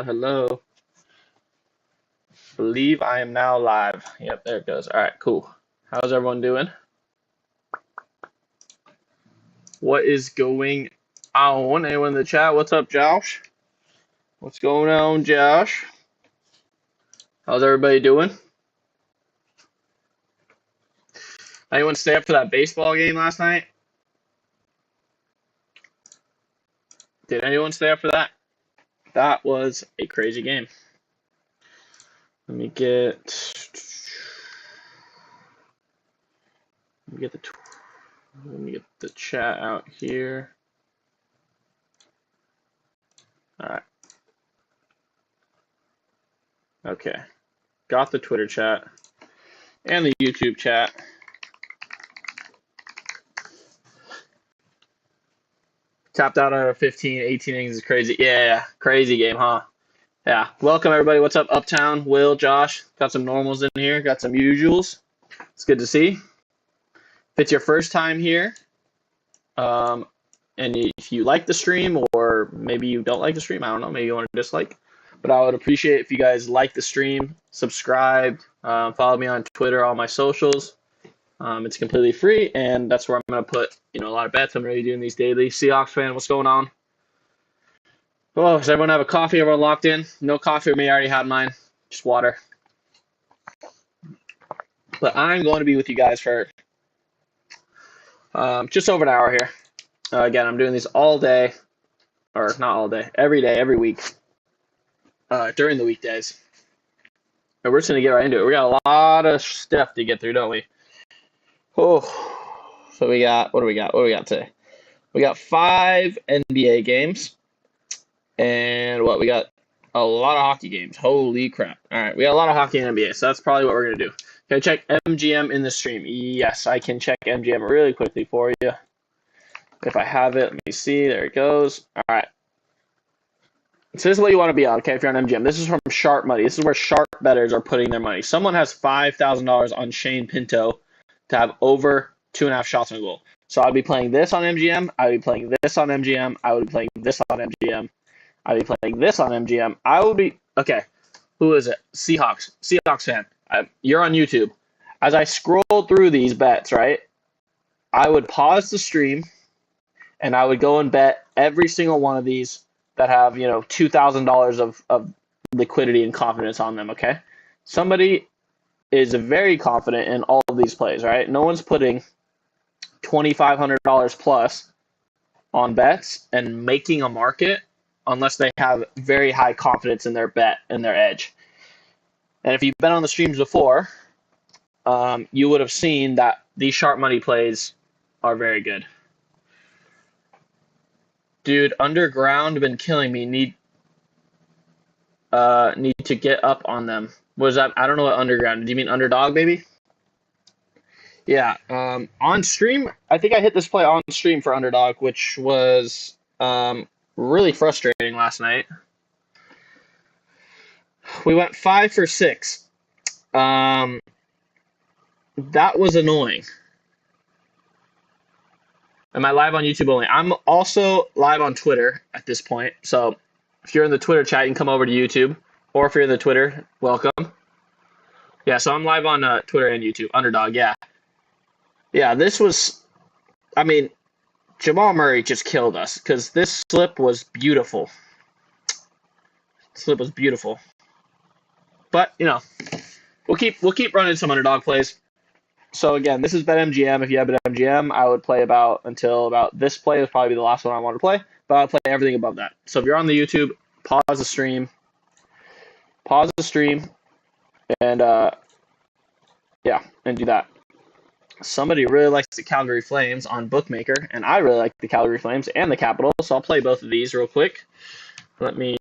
Hello. Believe I am now live. Yep, there it goes. All right, cool. How's everyone doing? What is going on? Anyone in the chat? What's up, Josh? What's going on, Josh? How's everybody doing? Anyone stay up for that baseball game last night? Did anyone stay up for that? That was a crazy game. Let me get the chat out here. All right. Okay. Got the Twitter chat and the YouTube chat. Tapped out out of 15, 18 innings is crazy. Yeah, crazy game, huh? Yeah. Welcome, everybody. What's up, Uptown? Will, Josh. Got some normals in here. Got some usuals. It's good to see. If it's your first time here, and if you like the stream, or maybe you don't like the stream, I don't know, maybe you want to dislike, but I would appreciate if you guys like the stream, subscribe, follow me on Twitter, all my socials. It's completely free, and that's where I'm going to put a lot of bets. I'm really doing these daily. Seahawks fan, what's going on? Oh, does everyone have a coffee? Everyone locked in? No coffee with me. I already had mine. Just water. But I'm going to be with you guys for just over an hour here. Again, I'm doing these all day, or not all day, every week, during the weekdays. And we're just going to get right into it. We got a lot of stuff to get through, don't we? Oh, so we got, what do we got? What do we got today? We got 5 NBA games, and we got a lot of hockey games. Holy crap. All right, we got a lot of hockey and NBA, so that's probably what we're going to do. Can I check MGM in the stream? Yes, I can check MGM really quickly for you. If I have it, let me see. There it goes. All right. So this is what you want to be on, okay, if you're on MGM. This is from Sharp Money. This is where sharp bettors are putting their money. Someone has $5,000 on Shane Pinto to have over 2.5 shots on goal. So I'd be playing this on MGM. I would be playing this on MGM. I would be playing this on MGM. I'd be playing this on MGM. I would be, okay, who is it? Seahawks fan. You're on YouTube. As I scroll through these bets, right, I would pause the stream, and I would go and bet every single one of these that have, $2,000 of liquidity and confidence on them, okay? Somebody is very confident in all of these plays, right? No one's putting $2,500 plus on bets and making a market unless they have very high confidence in their bet and their edge. And if you've been on the streams before, you would have seen that these sharp money plays are very good. Dude, underground been killing me. Need to get up on them. What is that? I don't know what underground. Do you mean underdog, baby? Yeah. On stream, I think I hit this play on stream for underdog, which was really frustrating last night. We went 5 for 6. That was annoying. Am I live on YouTube only? I'm also live on Twitter at this point. So if you're in the Twitter chat, you can come over to YouTube. Or if you're in the Twitter, welcome. Yeah, so I'm live on Twitter and YouTube. Underdog, yeah. Yeah, this was, Jamal Murray just killed us because this slip was beautiful. But, we'll keep running some underdog plays. So again, this is BetMGM. If you have BetMGM, I would play until about this play would probably be the last one I want to play, but I'll play everything above that. So if you're on the YouTube, pause the stream, and and do that. Somebody really likes the Calgary Flames on Bookmaker, and I really like the Calgary Flames and the Capitals, so I'll play both of these real quick. Let me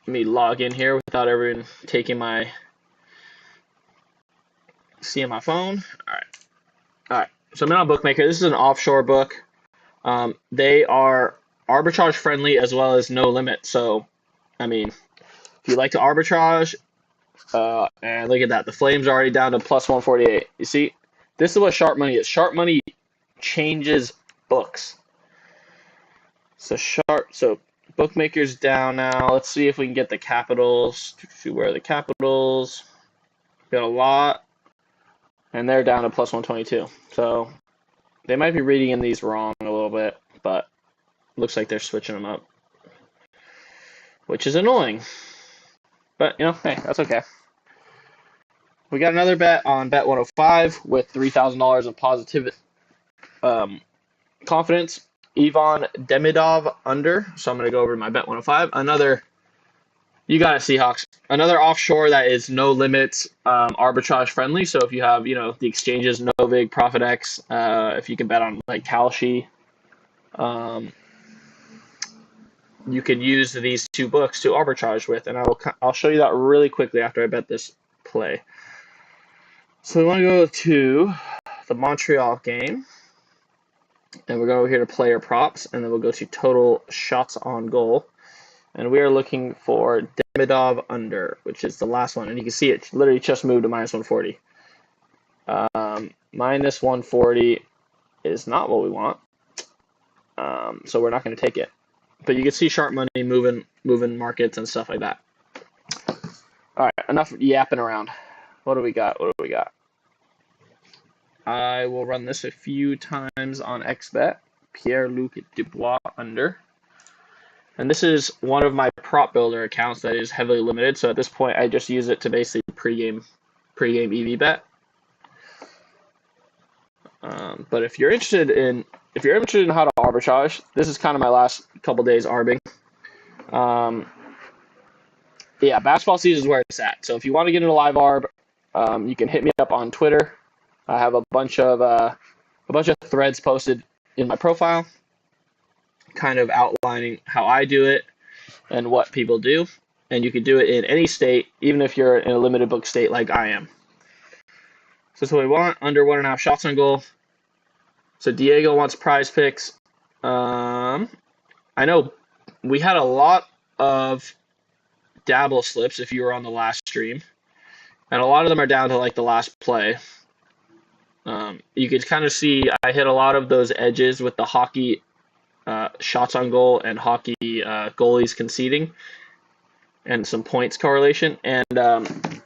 log in here without everyone seeing my phone. All right. So I'm on Bookmaker. This is an offshore book. They are arbitrage friendly as well as no limit. So, if you like to arbitrage, and look at that, the Flames are already down to plus 148. You see, this is what sharp money is. Sharp money changes books. So Bookmakers down now. Let's see if we can get the Capitals. Where are the Capitals? Got a lot, and they're down to plus 122. So they might be reading in these wrong a little bit, but looks like they're switching them up, which is annoying. But, hey, that's okay. We got another bet on Bet 105 with $3,000 of positive confidence. Ivan Demidov under. So I'm going to go over my Bet 105. You got it, Seahawks. Another offshore that is no limits, arbitrage friendly. So if you have, the exchanges, Novig, ProfitX, if you can bet on like Kalshi, you could use these two books to arbitrage with, and I'll show you that really quickly after I bet this play. So we want to go to the Montreal game, and we're going over here to player props, and then we'll go to total shots on goal, and we are looking for Demidov under, which is the last one, and you can see it literally just moved to minus 140. Minus 140 is not what we want, so we're not going to take it. But you can see sharp money moving markets and stuff like that. All right, enough yapping around. What do we got? I will run this a few times on XBet. Pierre-Luc Dubois under. And this is one of my prop builder accounts that is heavily limited. So at this point, I just use it to basically pregame EV bet. But if you're interested in how to arbitrage, this is kind of my last couple days arbing. Yeah, basketball season is where it's at. So if you want to get into live arb, you can hit me up on Twitter. I have a bunch of threads posted in my profile, kind of outlining how I do it and what people do. And you can do it in any state, even if you're in a limited book state like I am. So that's what we want, under 1.5 shots on goal. So Diego wants prize picks. I know we had a lot of dabble slips if you were on the last stream, and a lot of them are down to like the last play. You could kind of see I hit a lot of those edges with the hockey shots on goal and hockey goalies conceding and some points correlation. And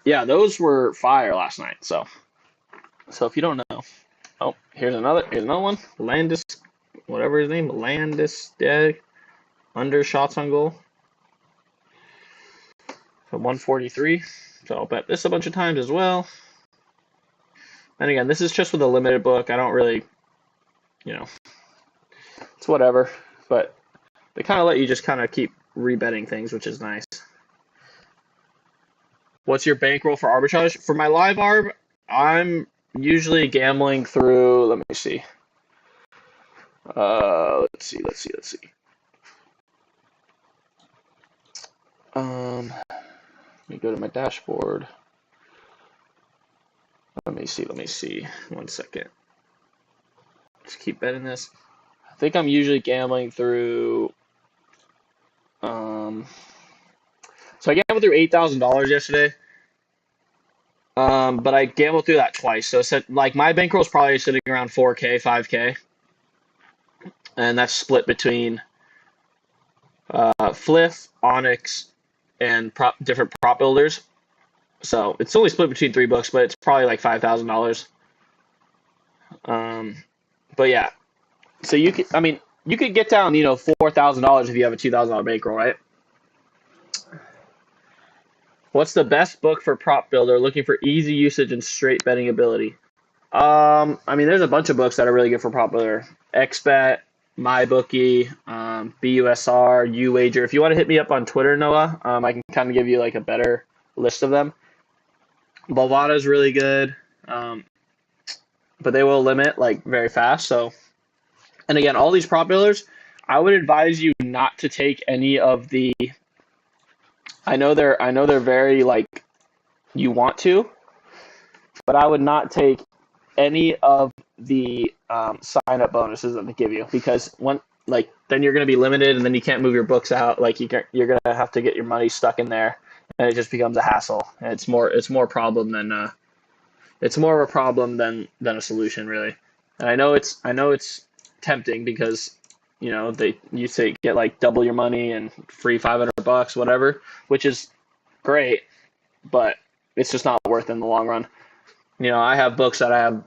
yeah, those were fire last night. So if you don't know, here's another one. Landis, whatever his name, under shots on goal from 143. So I'll bet this a bunch of times as well. And again, this is just with a limited book. I don't really, it's whatever. But they kind of let you just kind of keep rebetting things, which is nice. What's your bankroll for arbitrage? For my live arb, I'm usually gambling through, let me see. Let's see. Let me go to my dashboard. Let me see. 1 second. Just keep betting this. I think I'm usually gambling through. So I gambled through $8,000 yesterday. But I gambled through that twice. So like my bankroll is probably sitting around 4K, 5K, and that's split between Fliff, Onyx, and different prop builders. So it's only split between 3 books, but it's probably like $5,000. But yeah, so you could get down, $4,000 if you have a $2,000 bankroll, right? What's the best book for prop builder looking for easy usage and straight betting ability? There's a bunch of books that are really good for prop builder. XBet, MyBookie, BUSR, UWager. If you want to hit me up on Twitter, Noah, I can kind of give you like a better list of them. Bovada is really good, but they will limit like very fast. So, and again, all these prop builders, I would advise you not to take any of the. I know they're very like you want to, but I would not take any of the sign up bonuses that they give you, because then you're going to be limited and then you can't move your books out. Like you're going to have to get your money stuck in there, and it just becomes a hassle. And it's more problem than it's more of a problem than a solution, really. And I know it's tempting because You know, you say get like double your money and free $500, whatever, which is great, but it's just not worth it in the long run. You know, I have books that I have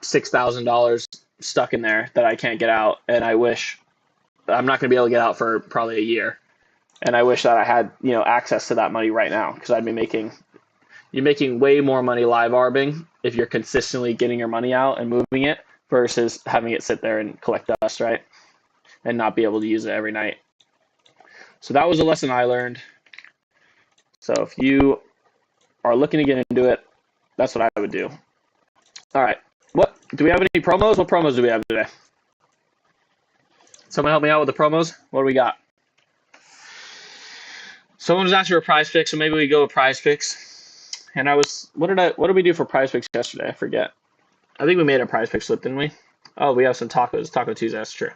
$6,000 stuck in there that I can't get out, and I wish I'm not going to be able to get out for probably a year. And I wish that I had, you know, access to that money right now, because I'd be making you're making way more money live arbing if you're consistently getting your money out and moving it versus having it sit there and collect dust, right? And not be able to use it every night. So that was a lesson I learned. So if you are looking to get into it, that's what I would do. All right. What do we have any promos? What promos do we have today? Someone help me out with the promos. What do we got? Someone was asking for Prize Picks, so maybe we go with Prize Picks. And what did we do for Prize Picks yesterday? I forget. I think we made a Prize Pick slip, didn't we? Oh, we have some tacos. Taco Tuesday, that's true.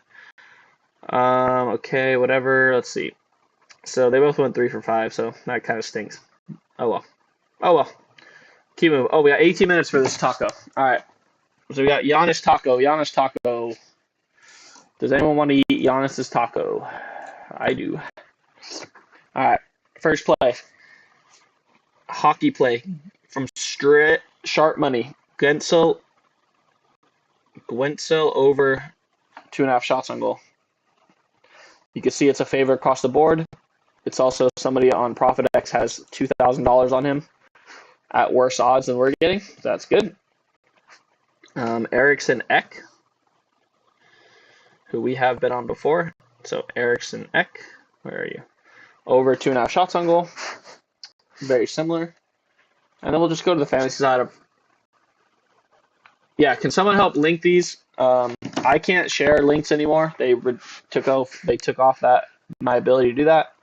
Okay, whatever. Let's see. So they both went 3 for 5, so that kind of stinks. Oh well. Oh well. Keep moving. Oh, we got 18 minutes for this taco. All right. So we got Giannis taco. Giannis taco. Does anyone want to eat Giannis's taco? I do. All right. First play. Hockey play from Sharp Money. Gwenzel over 2.5 shots on goal. You can see it's a favorite across the board. It's also somebody on ProfitX has $2,000 on him at worse odds than we're getting. So that's good. Eriksson Ek, who we have been on before. So Eriksson Ek, where are you? Over 2.5 shots on goal. Very similar. And then we'll just go to the fantasy side of. Yeah, can someone help link these? I can't share links anymore. They took off that my ability to do that.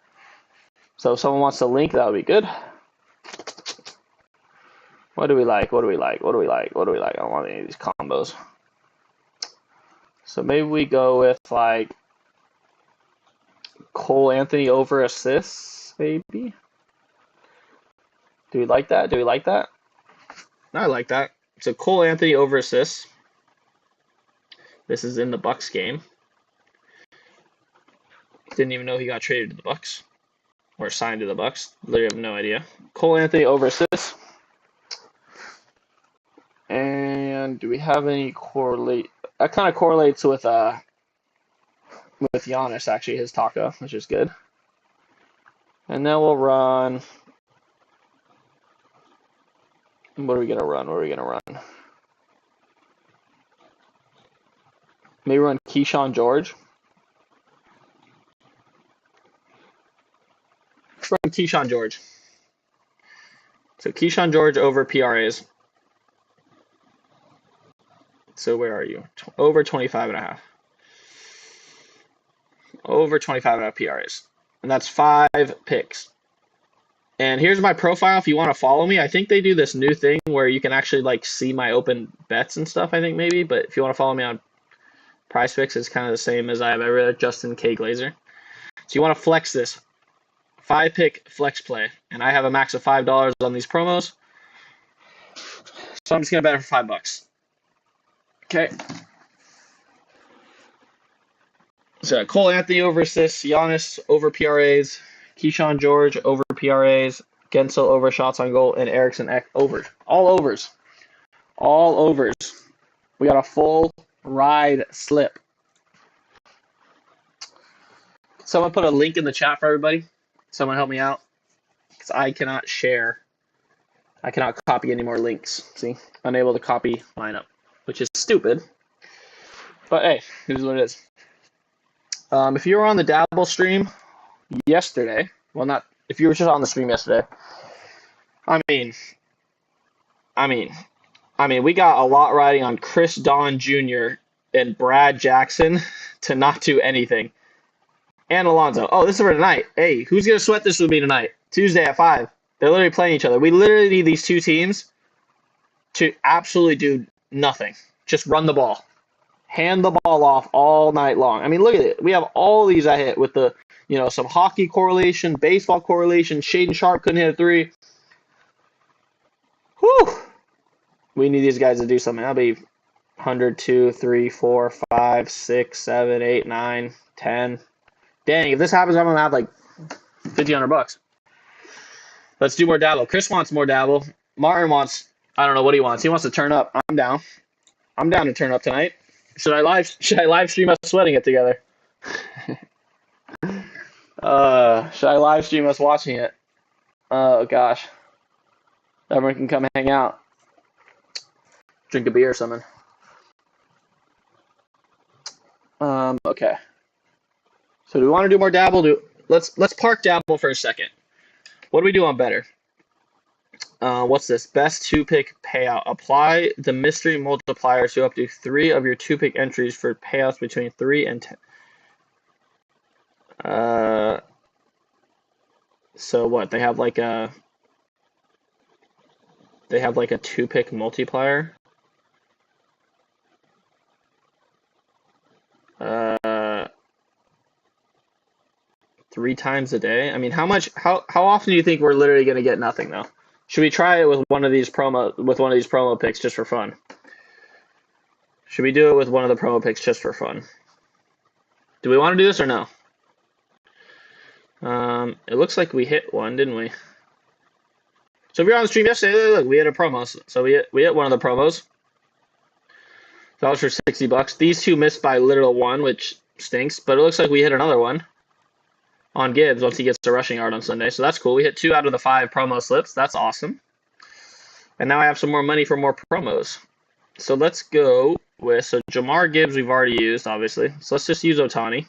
So if someone wants to link, that would be good. What do we like? What do we like? What do we like? What do we like? I don't want any of these combos. So maybe we go with like Cole Anthony over assists, maybe. Do we like that? Do we like that? I like that. So Cole Anthony over assists. This is in the Bucks game. Didn't even know he got traded to the Bucks or signed to the Bucks. Literally have no idea. Cole Anthony over assists. And do we have any correlate? That kind of correlates with Giannis, actually, his taco, which is good. And then we'll run. What are we gonna run? What are we gonna run? Maybe run Keyshawn George. Let's run Keyshawn George. So Keyshawn George over PRAs. So where are you? Over 25.5. Over 25.5 PRAs. And that's 5 picks. And here's my profile if you want to follow me. I think they do this new thing where you can actually like see my open bets and stuff, I think maybe. But if you want to follow me on Prize Picks, it's kind of the same as I have every other Justin K. Glazer. So you want to flex this 5-pick flex play. And I have a max of $5 on these promos. So I'm just going to bet it for $5. Okay. So Cole Anthony over assists, Giannis over PRAs, Keyshawn George over PRAs, Gensel over shots on goal, and Eriksson Ek over. All overs. All overs. We got a full ride slip. Someone put a link in the chat for everybody. Someone help me out. Because I cannot share. I cannot copy any more links. See? Unable to copy lineup, which is stupid. But hey, here's what it is. If you were on the Dabble stream yesterday, well, not if you were just on the stream yesterday. I mean, we got a lot riding on Chris Don Jr. and Brad Jackson to not do anything, and Alonzo. Oh, this is for tonight. Hey, who's gonna sweat this with me tonight? Tuesday at 5. They're literally playing each other. We literally need these two teams to absolutely do nothing. Just run the ball. Hand the ball off all night long. I mean, look at it. We have all these I hit with the, some hockey correlation, baseball correlation. Shaden Sharp couldn't hit a 3. Whew. We need these guys to do something. That'll be 100, 2, 3, 4, 5, 6, 7, 8, 9, 10. Dang, if this happens, I'm gonna have like 1,500 bucks. Let's do more dabble. Chris wants more dabble. Martin wants, I don't know what he wants. He wants to turn up. I'm down. I'm down to turn up tonight. Should I live stream us sweating it together? Should I live stream us watching it? Oh gosh. Everyone can come hang out. Drink a beer or something. Okay. So do we want to do more dabble? Let's park dabble for a second. What do we do on better? What's this? Best two pick payout. Apply the mystery multiplier to up to 3 of your two pick entries for payouts between 3 and 10. So what? They have like a two pick multiplier. 3 times a day. I mean, how often do you think we're literally gonna get nothing though? Should we try it with one of these promo picks just for fun? Should we do it with one of the promo picks just for fun? Do we want to do this or no? It looks like we hit one, didn't we? So if you're on the stream yesterday, look, we hit a promo. So we hit one of the promos. That was for 60 bucks. These two missed by literal 1, which stinks, but it looks like we hit another one on Gibbs once he gets a rushing yard on Sunday. So that's cool. We hit 2 out of the 5 promo slips. That's awesome. And now I have some more money for more promos. So let's go with, so Jamar Gibbs we've already used, obviously. So let's just use Otani.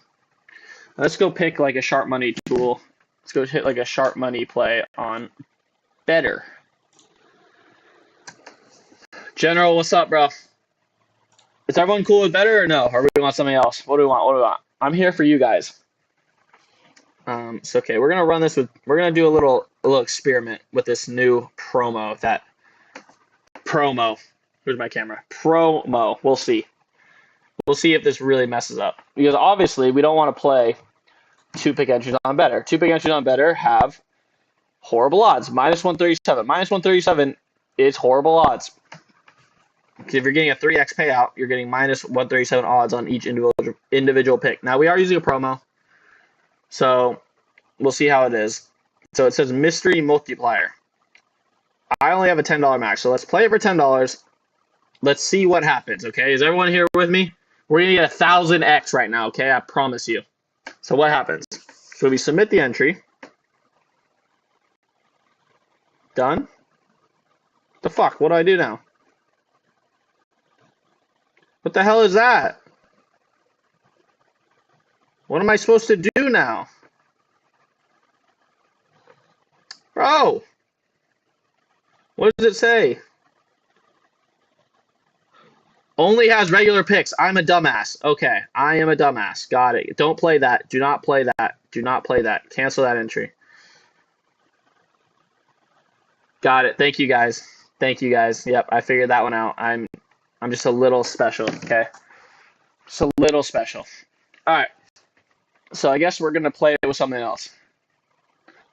Let's go pick like a sharp money tool. Let's go hit like a sharp money play on better. General, what's up, bro? Is everyone cool with better or no? Or we want something else? What do we want? I'm here for you guys. So okay, we're gonna run this with. We're gonna do a little experiment with this new promo. Where's my camera? Promo. We'll see. We'll see if this really messes up because obviously we don't want to play two pick entries on better. Two pick entries on better have horrible odds. -137. -137 is horrible odds. Because if you're getting a 3x payout, you're getting -137 odds on each individual pick. Now we are using a promo, so we'll see how it is. So it says mystery multiplier. I only have a $10 max, so let's play it for $10. Let's see what happens, okay? Is everyone here with me? We're going to get 1,000x right now, okay? I promise you. So what happens? So we submit the entry. Done. The fuck? What do I do now? What the hell is that? What am I supposed to do now? Bro! What does it say? Only has regular picks. I'm a dumbass. Okay, I am a dumbass. Got it. Don't play that. Do not play that. Do not play that. Cancel that entry. Got it. Thank you guys. Thank you guys. Yep, I figured that one out. I'm just a little special, okay? Just a little special. All right. So I guess we're going to play it with something else.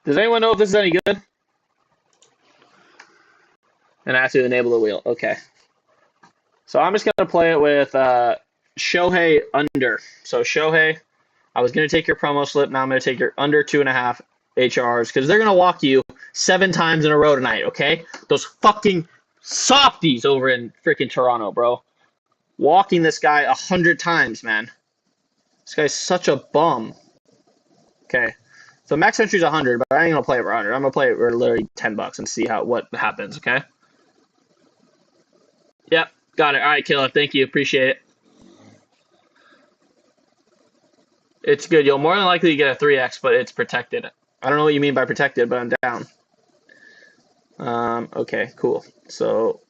Does anyone know if this is any good? And I have to enable the wheel. Okay. So I'm just going to play it with Shohei under. So Shohei, I was going to take your promo slip. Now I'm going to take your under 2.5 HRs because they're going to walk you 7 times in a row tonight, okay? Those fucking softies over in freaking Toronto, bro. Walking this guy 100 times, man. This guy's such a bum. Okay. So max entry is 100, but I ain't going to play it for 100. I'm going to play it for literally $10 and see what happens, okay? Yep. Got it. All right, Killer. Thank you. Appreciate it. It's good. You'll more than likely get a 3x, but it's protected. I don't know what you mean by protected, but I'm down. Okay, cool. So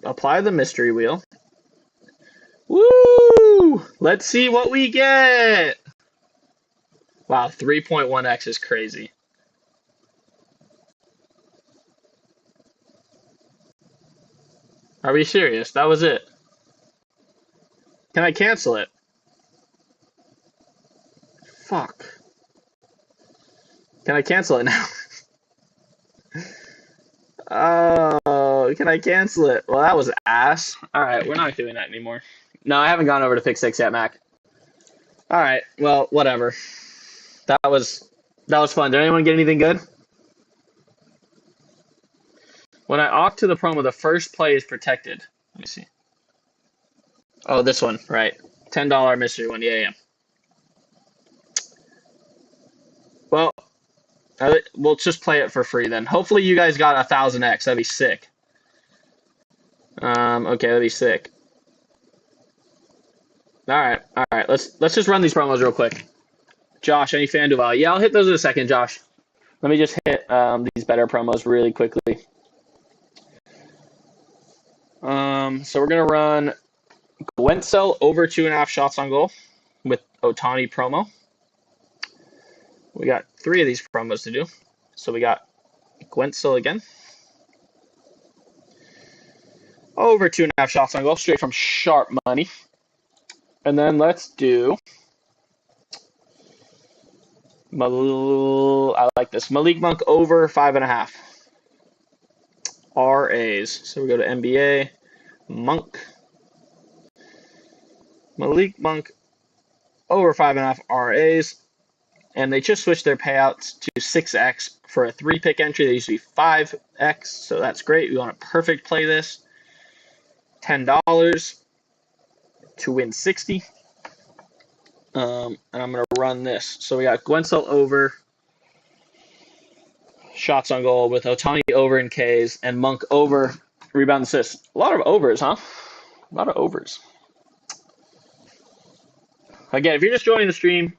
apply the mystery wheel. Woo! Let's see what we get. Wow, 3.1x is crazy. Are we serious? That was it. Can I cancel it? Fuck. Can I cancel it now? Oh, can I cancel it? Well, that was ass. All right, we're not doing that anymore. No, I haven't gone over to pick six yet, Mac. All right, well, whatever. That was fun. Did anyone get anything good? When I opt to the promo, the first play is protected. Let me see. Oh, this one, right. $10 mystery one. Yeah, yeah. Well, we'll just play it for free then. Hopefully you guys got 1000x. That'd be sick. Okay, that'd be sick. All right. Let's just run these promos real quick. Josh, any FanDuel value? Yeah, I'll hit those in a second, Josh. Let me just hit these better promos really quickly. So we're gonna run Gwenzel over 2.5 shots on goal with Otani promo. We got 3 of these promos to do. So we got Gwenzel again. Over 2.5 shots on goal, straight from Sharp Money. And then let's do I like this. Malik Monk over 5.5. RAs. So we go to NBA. Monk. Malik Monk over 5.5 RAs. And they just switched their payouts to 6x for a 3-pick entry. They used to be 5x, so that's great. We want to perfect play this. $10 to win 60. And I'm going to run this. So we got Gwenzel over shots on goal with Otani over in Ks and Monk over rebound assists. A lot of overs, huh? A lot of overs. Again, if you're just joining the stream,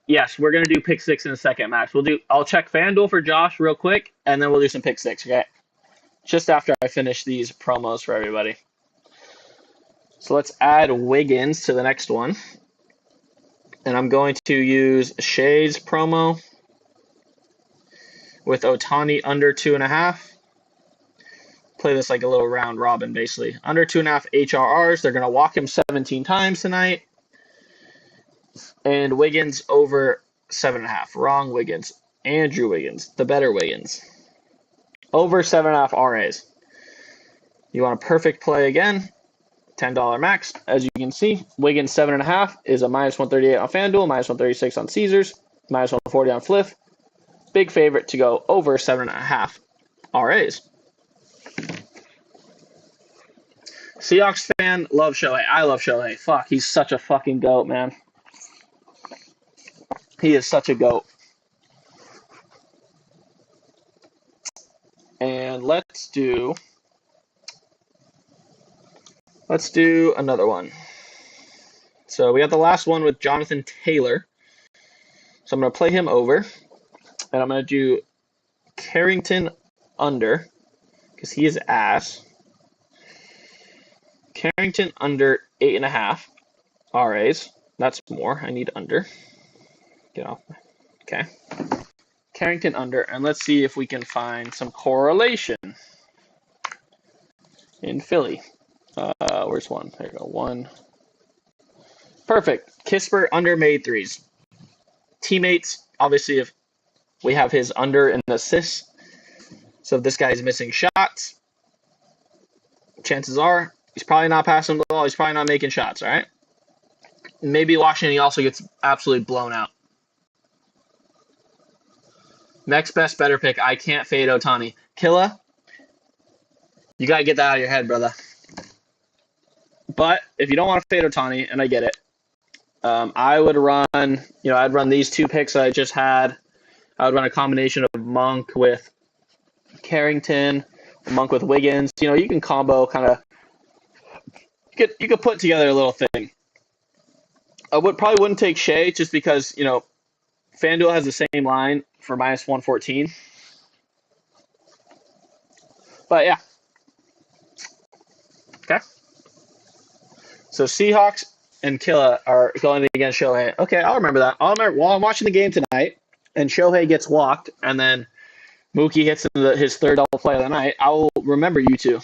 yes, we're going to do pick 6 in a second, Max. I'll check FanDuel for Josh real quick, and then we'll do some pick 6, okay? Just after I finish these promos for everybody. So let's add Wiggins to the next one. And I'm going to use Shea's promo with Otani under 2.5. Play this like a little round robin, basically. Under 2.5 HRRs. They're going to walk him 17 times tonight. And Wiggins over 7.5. Wrong Wiggins. Andrew Wiggins, the better Wiggins. Over 7.5 RAs. You want a perfect play again. $10 max. As you can see, Wiggins 7.5 is a minus 138 on FanDuel, minus 136 on Caesars, minus 140 on Fliff. Big favorite to go over 7.5 RAs. Seahawks fan, love Shohei. I love Shohei. Fuck, he's such a fucking goat, man. He is such a goat. And let's do another one. So we got the last one with Jonathan Taylor. So I'm going to play him over. And I'm going to do Carrington under because he is ass. Carrington under 8.5 RAs. That's more. I need under. Get off. Okay. Carrington under. And let's see if we can find some correlation in Philly. Where's one? There you go. One. Perfect. Kisper under made threes. Teammates, obviously, if we have his under in the assists. So if this guy's missing shots, chances are he's probably not passing the ball. He's probably not making shots, all right? Maybe Washington, he also gets absolutely blown out. Next best better pick. I can't fade Otani. Killa, you got to get that out of your head, brother. But if you don't want to fade Otani, and I get it, I would run, I'd run these 2 picks that I just had. I would run a combination of Monk with Carrington, Monk with Wiggins. You can combo kind of, you could put together a little thing. I probably wouldn't take Shea just because, FanDuel has the same line for minus 114. But yeah. Okay. So Seahawks and Killa are going against Shohei. Okay, I'll remember that. I'll remember while I'm watching the game tonight and Shohei gets walked and then Mookie hits his third double play of the night, I will remember you two.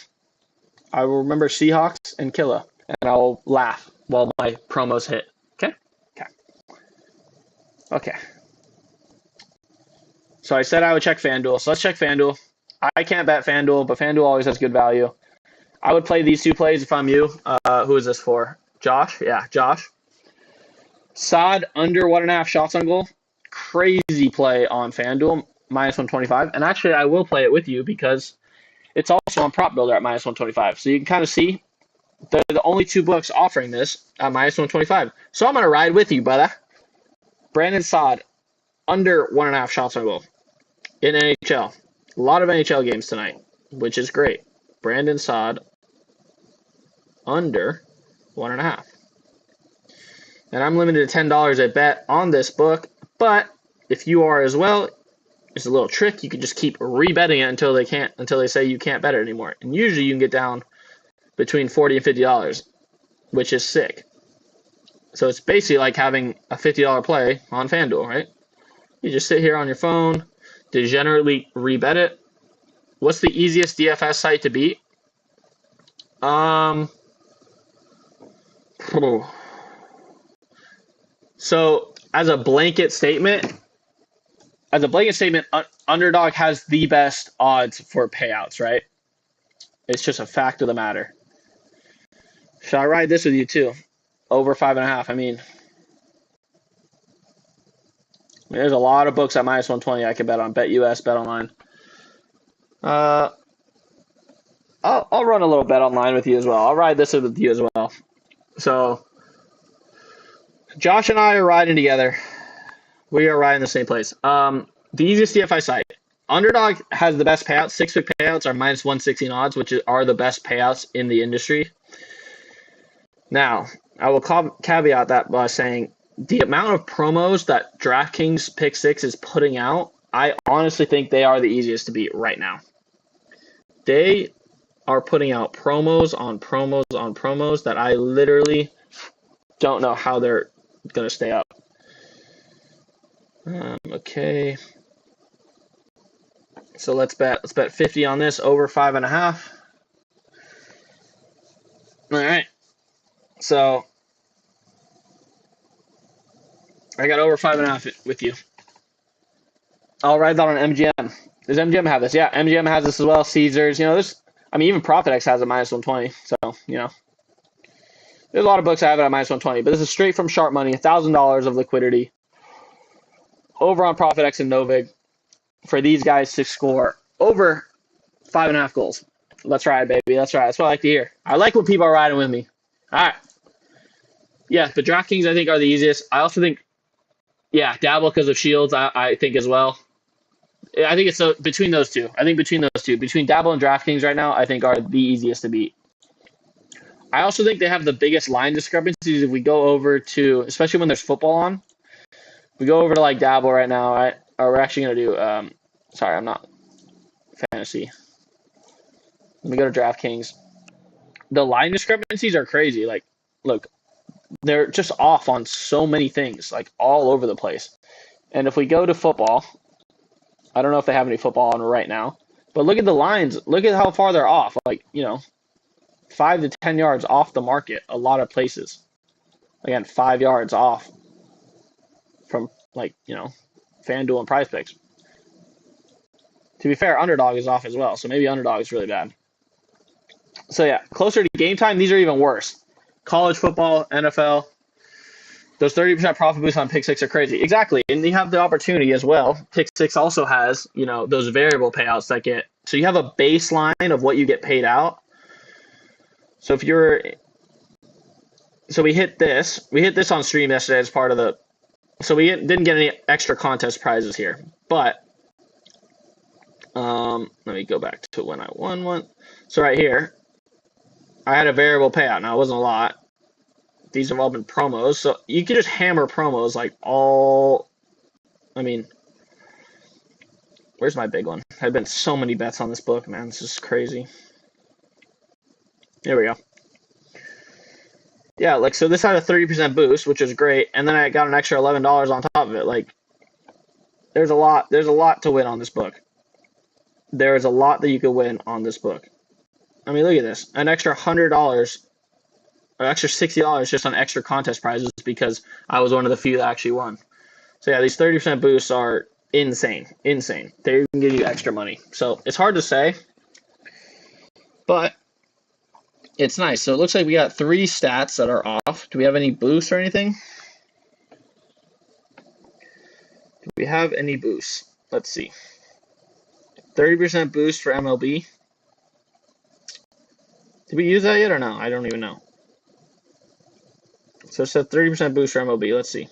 I will remember Seahawks and Killa, and I'll laugh while my promos hit. Okay. So I said I would check FanDuel. So let's check FanDuel. I can't bet FanDuel, but FanDuel always has good value. I would play these two plays if I'm you. Who is this for? Josh? Yeah, Josh. Sod under 1.5 shots on goal. Crazy play on FanDuel, minus 125. And actually, I will play it with you because it's also on Prop Builder at minus 125. So you can kind of see they're the only two books offering this at minus 125. So I'm going to ride with you, brother. Brandon Sod under 1.5 shots on goal in NHL. A lot of NHL games tonight, which is great. Brandon Sod under 1.5. And I'm limited to $10 a bet on this book, but if you are as well, it's a little trick. You can just keep rebetting it until they say you can't bet it anymore. And usually you can get down between $40 and $50, which is sick. So it's basically like having a $50 play on FanDuel, right? You just sit here on your phone, degenerately rebet it. What's the easiest DFS site to beat? So as a blanket statement, Underdog has the best odds for payouts, right? It's just a fact of the matter. Should I ride this with you too? Over 5.5. I mean, there's a lot of books at minus 120 I could bet on. BetUS, BetOnline. I'll run a little bet online with you as well. I'll ride this with you as well. So Josh and I are riding together. We are riding the same place. The easiest DFI site. Underdog has the best payouts. 6-pick payouts are minus 116 odds, which are the best payouts in the industry. Now, I will caveat that by saying the amount of promos that DraftKings Pick 6 is putting out, I honestly think they are the easiest to beat right now. They are putting out promos on promos on promos that I literally don't know how they're going to stay up. Okay. So let's bet 50 on this, over 5.5. All right. So I got over 5.5 with you. I'll ride that on MGM. Does MGM have this? Yeah, MGM has this as well. Caesars, even ProfitX has it minus 120. So, there's a lot of books I have it at minus 120. But this is straight from Sharp Money, $1,000 of liquidity over on ProfitX and Novig for these guys to score over 5.5 goals. Let's ride, baby. Let's ride. That's what I like to hear. I like when people are riding with me. All right. Yeah, the DraftKings I think are the easiest. I also think, Dabble because of Shields, I think as well. I think it's between those two. Between Dabble and DraftKings right now, I think are the easiest to beat. I also think they have the biggest line discrepancies if we go over to, especially when there's football on. We go over to like Dabble right now, right? Or we're actually going to do, sorry, I'm not fantasy. Let me go to DraftKings. The line discrepancies are crazy. Like, look, they're just off on so many things, like all over the place. And if we go to football, I don't know if they have any football on right now, but look at the lines. Look at how far they're off. Like, 5 to 10 yards off the market, a lot of places. Again, 5 yards off from, FanDuel and Prize Picks. To be fair, Underdog is off as well, so maybe Underdog is really bad. So, yeah, closer to game time, these are even worse. College football, NFL, those 30% profit boosts on Pick 6 are crazy. Exactly, and you have the opportunity as well. Pick 6 also has, those variable payouts that get – so you have a baseline of what you get paid out. So we hit this. We hit this on stream yesterday as part of the – so we didn't get any extra contest prizes here. But let me go back to when I won one. So right here, I had a variable payout. Now, it wasn't a lot. These have all been promos. So you can just hammer promos like all – where's my big one? There have been so many bets on this book, man. This is crazy. Here we go. Yeah, so this had a 30% boost, which is great, and then I got an extra $11 on top of it. There's a lot to win on this book. There is a lot that you could win on this book. Look at this. An extra $100 or extra $60 just on extra contest prizes because I was one of the few that actually won. So yeah, these 30% boosts are insane, insane. They can give you extra money. So it's hard to say, but it's nice. So it looks like we got 3 stats that are off. Do we have any boosts or anything? Do we have any boosts? Let's see. 30% boost for MLB. Did we use that yet or no? I don't even know. So it's a 30% boost for MLB. Let's see.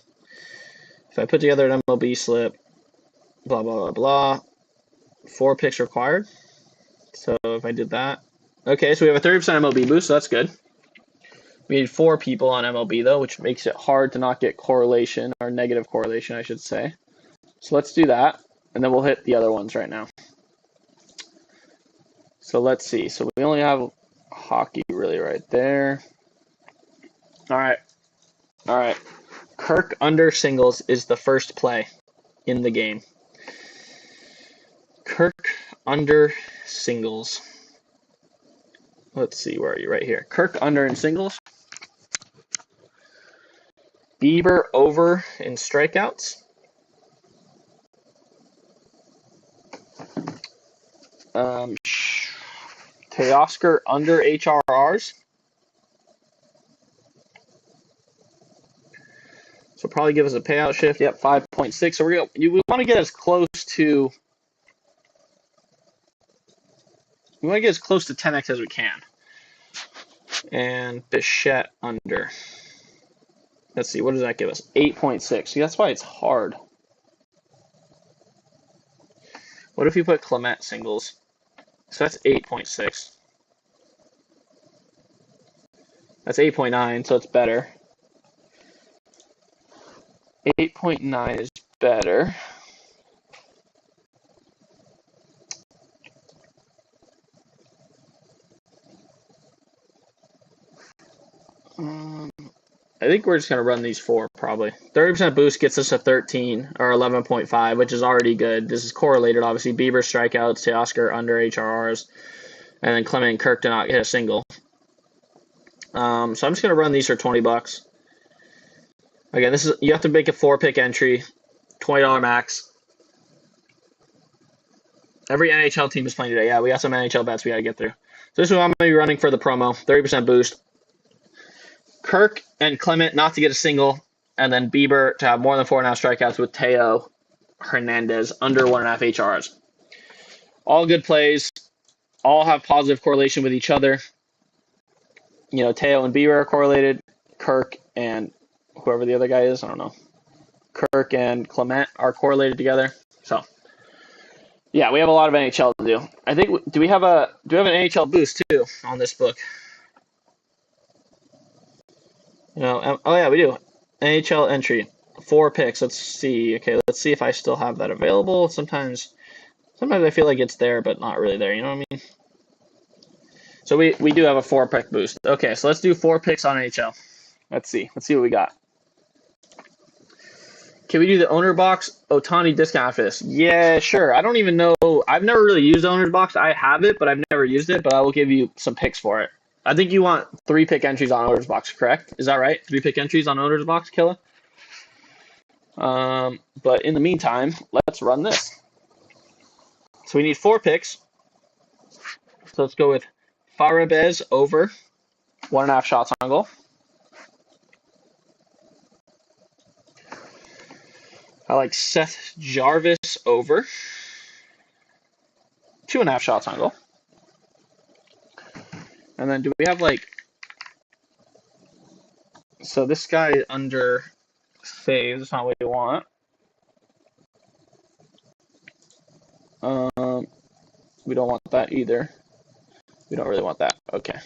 If I put together an MLB slip, blah, blah, blah, blah. 4 picks required. So if I did that. Okay, so we have a 30% MLB boost, so that's good. We need 4 people on MLB, though, which makes it hard to not get correlation, or negative correlation, I should say. So let's do that, and then we'll hit the other ones right now. So let's see. So we only have hockey really right there. All right. All right. Kirk under singles is the first play in the game. Kirk under singles. Let's see, where are you? Right here. Kirk under in singles. Bieber over in strikeouts. Teoscar under HRRs. So probably give us a payout shift. Yep, 5.6. So we want to get as close to 10x as we can. And Bichette under. Let's see, what does that give us? 8.6. See, that's why it's hard. What if you put Clement singles? So that's 8.6. That's 8.9, so it's better. 8.9 is better. I think we're just going to run these 4 probably. 30% boost gets us a 13 or 11.5, which is already good. This is correlated, obviously. Bieber strikeouts, Teoscar under HRRs, and then Clement and Kirk did not hit a single. So I'm just going to run these for $20. Again, you have to make a 4-pick entry, $20 max. Every NHL team is playing today. Yeah, we got some NHL bets we got to get through. So this is what I'm going to be running for the promo, 30% boost. Kirk and Clement not to get a single, and then Bieber to have more than 4.5 strikeouts with Teo Hernandez under 1.5 HRs. All good plays. All have positive correlation with each other. You know, Teo and Bieber are correlated. Kirk and whoever the other guy is, I don't know. Kirk and Clement are correlated together. So, yeah, we have a lot of NHL to do. I think do we have an NHL boost too on this book? You know, oh yeah, we do. NHL entry, 4 picks. Let's see. Okay, let's see if I still have that available. Sometimes I feel like it's there, but not really there. You know what I mean? So we do have a 4-pick boost. Okay, so let's do 4 picks on NHL. Let's see. Let's see what we got. Can we do the owner box Ohtani discount after this? Yeah, sure. I don't even know. I've never really used owner's box. I have it, but I've never used it. But I will give you some picks for it. I think you want 3-pick entries on owner's box, correct? Is that right? 3-pick entries on owner's box, Killa? But in the meantime, let's run this. So we need 4 picks. So let's go with Farabez over 1.5 shots on goal. I like Seth Jarvis over 2.5 shots on goal. And then do we have so this guy under saves, that's not what we want. We don't want that either. We don't really want that. Okay.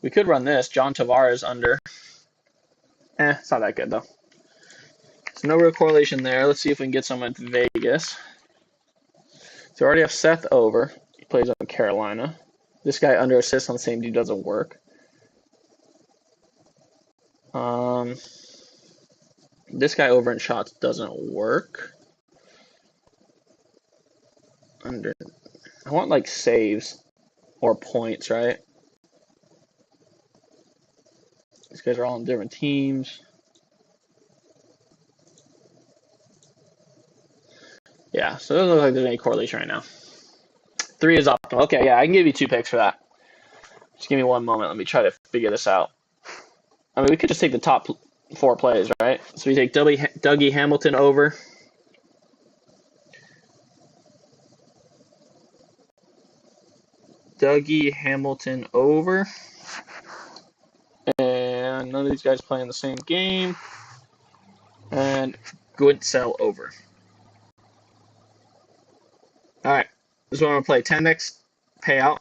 We could run this. John Tavares under. It's not that good though. So no real correlation there. Let's see if we can get someone to Vegas. So we already have Seth over. He plays on Carolina. This guy under assists on the same dude doesn't work. This guy over in shots doesn't work. I want saves or points, right? These guys are all on different teams. Yeah, so it doesn't look like there's any correlation right now. 3 is optimal. Okay, yeah, I can give you 2 picks for that. Just give me one moment. Let me try to figure this out. I mean, we could just take the top 4 plays, right? So we take Dougie Hamilton over. Dougie Hamilton over. And none of these guys playing the same game. And Goodsell over. All right, this is what I'm going to play. 10x payout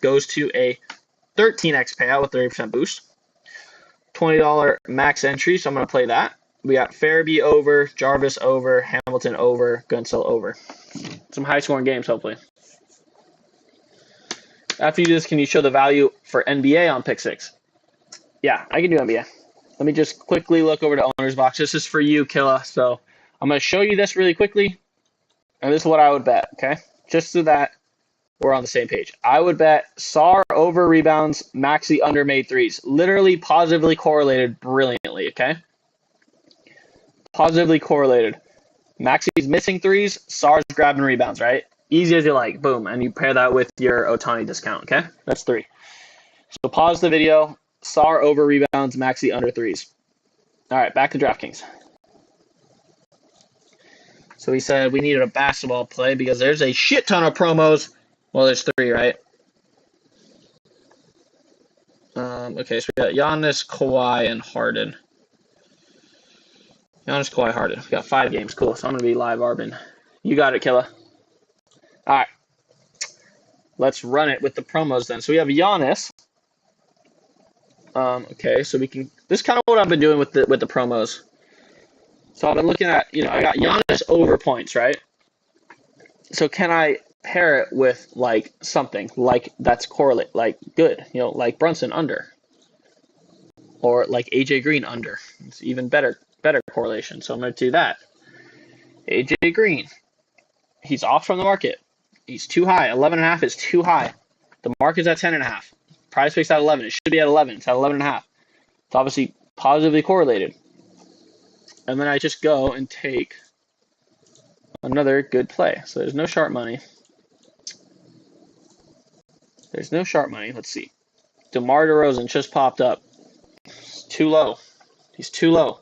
goes to a 13x payout with 30% boost. $20 max entry, so I'm going to play that. We got Farabee over, Jarvis over, Hamilton over, Gunsell over. Some high-scoring games, hopefully. After you do this, can you show the value for NBA on Pick 6? Yeah, I can do NBA. Let me just quickly look over to Owner's Box. This is for you, Killa. So I'm going to show you this really quickly, and this is what I would bet, okay? Just so that we're on the same page. I would bet Sar over rebounds, Maxey under made threes. Literally positively correlated brilliantly, okay? Positively correlated. Maxey's missing threes, Sar's grabbing rebounds, right? Easy as you like. Boom. And you pair that with your Otani discount, okay? That's 3. So pause the video. Sar over rebounds, Maxey under threes. All right, back to DraftKings. So we said we needed a basketball play because there's a shit ton of promos. Well, there's 3, right? Okay, so we got Giannis, Kawhi, and Harden. Giannis, Kawhi, Harden. We got 5 games. Cool. So I'm going to be live Arbin. You got it, Killa. All right. Let's run it with the promos then. So we have Giannis. Okay, so we can. This is kind of what I've been doing with the promos. So I've been looking at, I got Giannis over points, right? So can I pair it with like something like that's correlate, like good, like Brunson under, or like AJ Green under? It's even better correlation. So I'm going to do that. AJ Green, he's off from the market. He's too high. 11.5 is too high. The market's at 10.5. Price fixed at 11. It should be at 11. It's at 11.5. It's obviously positively correlated. And then I just go and take another good play. So there's no sharp money. There's no sharp money. Let's see. DeMar DeRozan just popped up. It's too low. He's too low.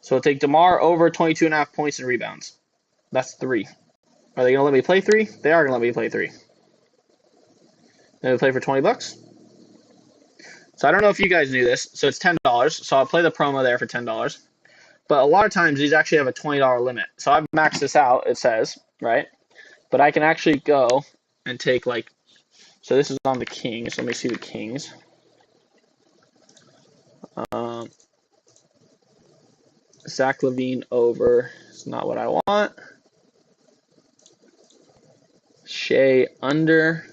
So I'll take DeMar over 22.5 points and rebounds. That's 3. Are they going to let me play 3? They are going to let me play 3. Let me play for $20. So I don't know if you guys knew this. So it's $10. So I'll play the promo there for $10. But a lot of times these actually have a $20 limit. So I've maxed this out, it says, right? But I can actually go and take like, so this is on the Kings. Let me see the Kings. Zach LaVine over. It's not what I want. Shea under.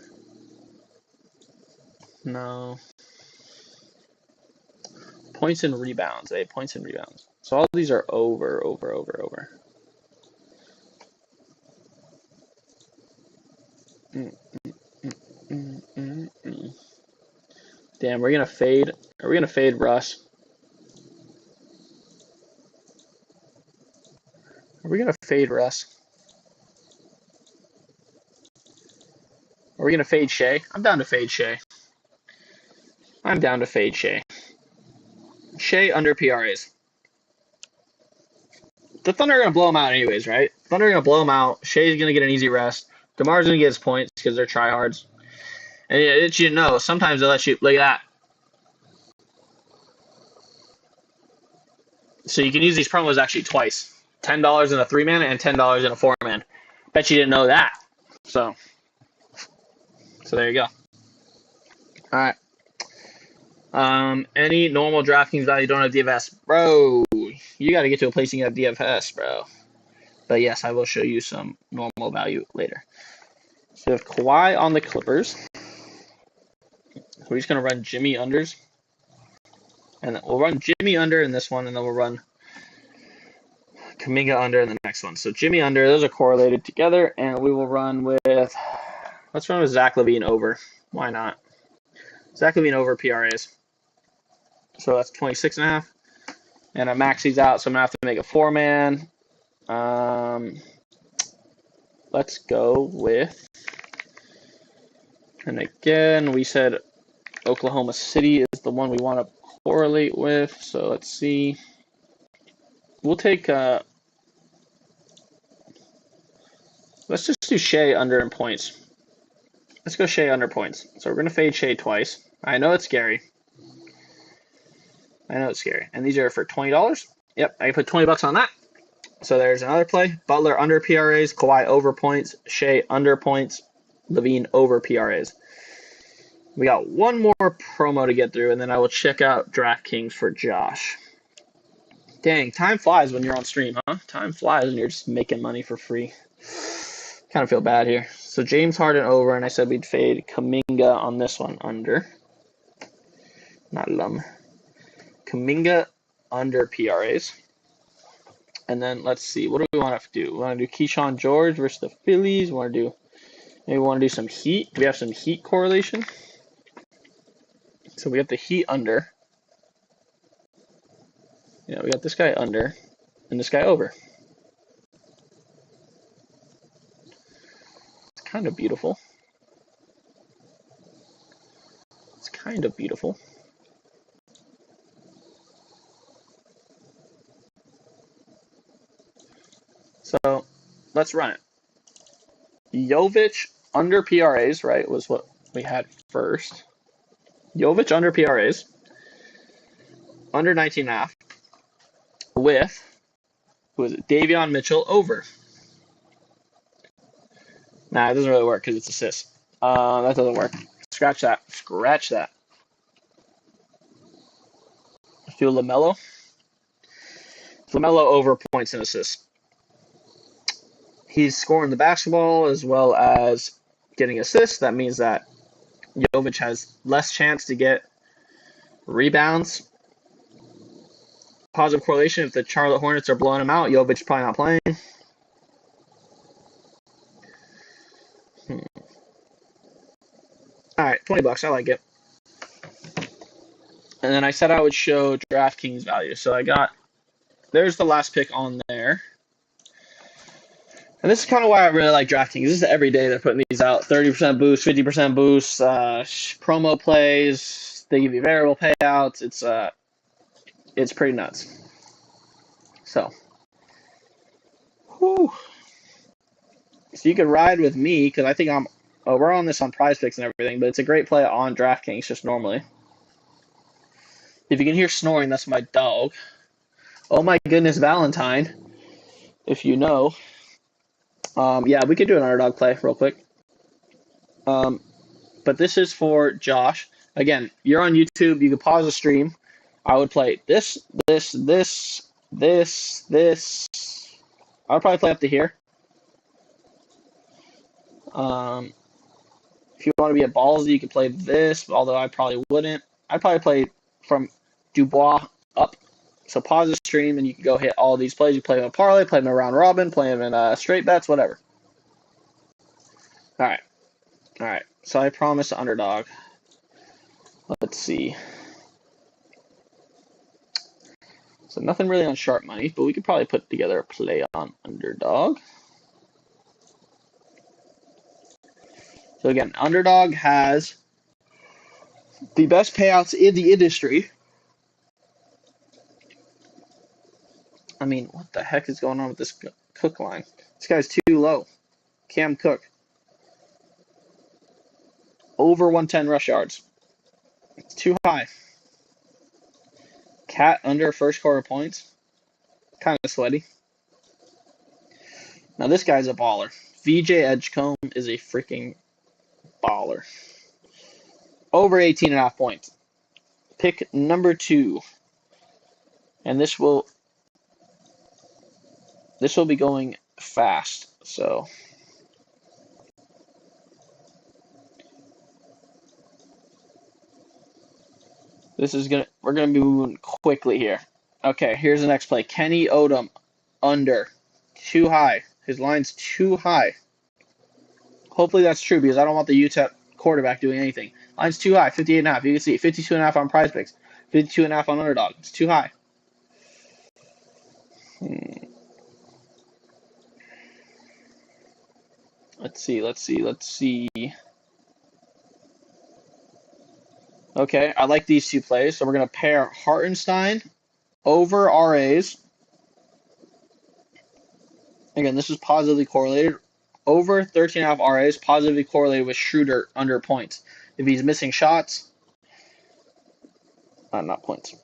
No. Points and rebounds. Points and rebounds. So all these are over. Damn, we're gonna fade. Are we gonna fade Russ? Are we gonna fade Russ? Are we gonna fade Shea? I'm down to fade Shea. I'm down to fade Shea. Shea under PRAs. The Thunder are going to blow him out anyways, right? Thunder are going to blow him out. Shea's going to get an easy rest. DeMar's going to get his points because they're tryhards. And it, you know, sometimes they let you, look at that. So you can use these promos actually twice. $10 in a 3-man and $10 in a 4-man. Bet you didn't know that. So there you go. All right. Any normal DraftKings value don't have DFS? Bro, you got to get to a place you can have DFS, bro. But yes, I will show you some normal value later. So we have Kawhi on the Clippers. We're just going to run Jimmy unders. And then we'll run Jimmy under in this one, and then we'll run Kuminga under in the next one. So Jimmy under, those are correlated together, and we will run with, let's run with Zach LaVine over. Why not? Zach LaVine over PRAs. So that's 26.5. And Maxi's out, so I'm going to have to make a 4-man. let's go with, and again, we said Oklahoma City is the one we want to correlate with. So let's see. We'll take, let's just do Shea under in points. Let's go Shea under points. So we're going to fade Shea twice. I know it's scary. I know it's scary. And these are for $20. Yep, I can put $20 on that. So there's another play. Butler under PRAs, Kawhi over points, Shea under points, Levine over PRAs. We got one more promo to get through, and then I will check out DraftKings for Josh. Dang, time flies when you're on stream, huh? Time flies when you're just making money for free. Kind of feel bad here. So James Harden over, and I said we'd fade Kuminga on this one under. Not Lum. Kuminga under PRAs. And then let's see, what do we want to do? We want to do Keyshawn George versus the Phillies. Maybe we want to do some Heat. We have some Heat correlation. So we got the Heat under. Yeah, we got this guy under and this guy over. It's kind of beautiful. It's kind of beautiful. So let's run it. Jovic under PRAs, right, was what we had first. Jovic under PRAs, under 19.5, with, who was it, Davion Mitchell over. Nah, it doesn't really work because it's assists. That doesn't work. Scratch that. Scratch that. Let's do LaMelo. LaMelo over points and assists. He's scoring the basketball as well as getting assists. That means that Jovic has less chance to get rebounds. Positive correlation, if the Charlotte Hornets are blowing him out, Jovic's probably not playing. All right, $20. I like it. And then I said I would show DraftKings value. So I got, there's the last pick on there. And this is kind of why I really like DraftKings. This is every day they're putting these out. 30% boost, 50% boost, promo plays. They give you variable payouts. It's pretty nuts. So, whew. So you can ride with me because I think we're on this on Prize Picks and everything, but it's a great play on DraftKings just normally. If you can hear snoring, that's my dog. Oh my goodness, Valentine. If you know. Yeah, we could do an underdog play real quick. But this is for Josh. Again, you're on YouTube. You can pause the stream. I would play this. I would probably play up to here. If you want to be a ballsy, you could play this, although I probably wouldn't. I'd probably play from Dubois up. So pause the stream, and you can go hit all these plays. You play them in a parlay, play them in a round robin, play them in straight bets, whatever. All right. So I promise underdog. Let's see. So nothing really on sharp money, but we could probably put together a play on underdog. So again, underdog has the best payouts in the industry. I mean, what the heck is going on with this Cook line? This guy's too low. Cam Cook. Over 110 rush yards. It's too high. Cat under first quarter points. Kind of sweaty. Now this guy's a baller. VJ Edgecombe is a freaking baller. Over 18.5 points. Pick number 2. And this will be going fast. So we're gonna be moving quickly here. Okay, here's the next play. Kenny Odom under. Too high. His line's too high. Hopefully that's true because I don't want the UTEP quarterback doing anything. Line's too high, 58.5. You can see 52.5 on Prize Picks, 52.5 on Underdog. It's too high. Let's see. Okay, I like these two plays. So we're going to pair Hartenstein over RAs. Again, this is positively correlated. Over 13.5 RAs, positively correlated with Schroeder under points. If he's missing shots, not points.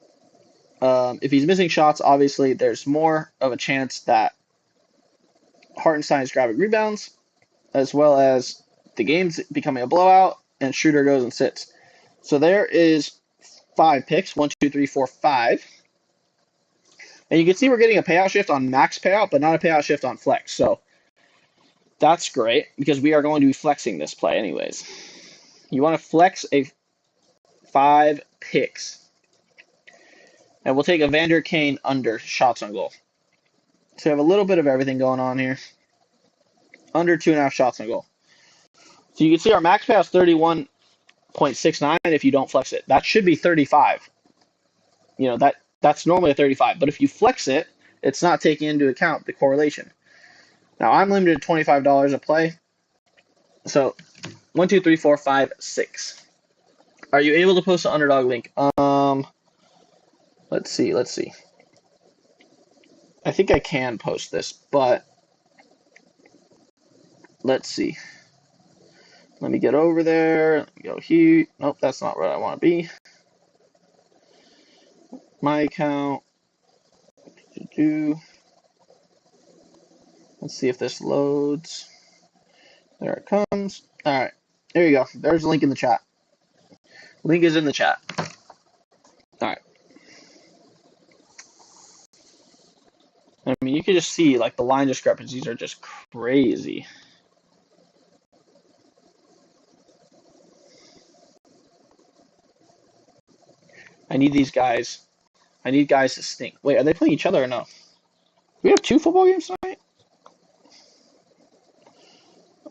If he's missing shots, obviously there's more of a chance that Hartenstein is grabbing rebounds, as well as the game's becoming a blowout, and Schroeder goes and sits. So there is 5 picks. 1, 2, 3, 4, 5. And you can see we're getting a payout shift on max payout, but not a payout shift on flex. So that's great because we are going to be flexing this play anyways. You want to flex a 5 picks. And we'll take Evander Kane under shots on goal. So we have a little bit of everything going on here. Under 2.5 shots on goal. So you can see our max payout is 31.69 if you don't flex it. That should be 35. You know, that's normally a 35. But if you flex it, it's not taking into account the correlation. Now I'm limited to $25 a play. So 1, 2, 3, 4, 5, 6. Are you able to post an underdog link? Let's see. I think I can post this, but let's see. Let me get over there. Let me go here. Nope, that's not where I want to be. My account. Let's see if this loads. There it comes. All right. There you go. There's a link in the chat. Link is in the chat. All right. I mean, you can just see like the line discrepancies are just crazy. I need these guys. I need guys to stink. Wait, are they playing each other or no? We have 2 football games tonight?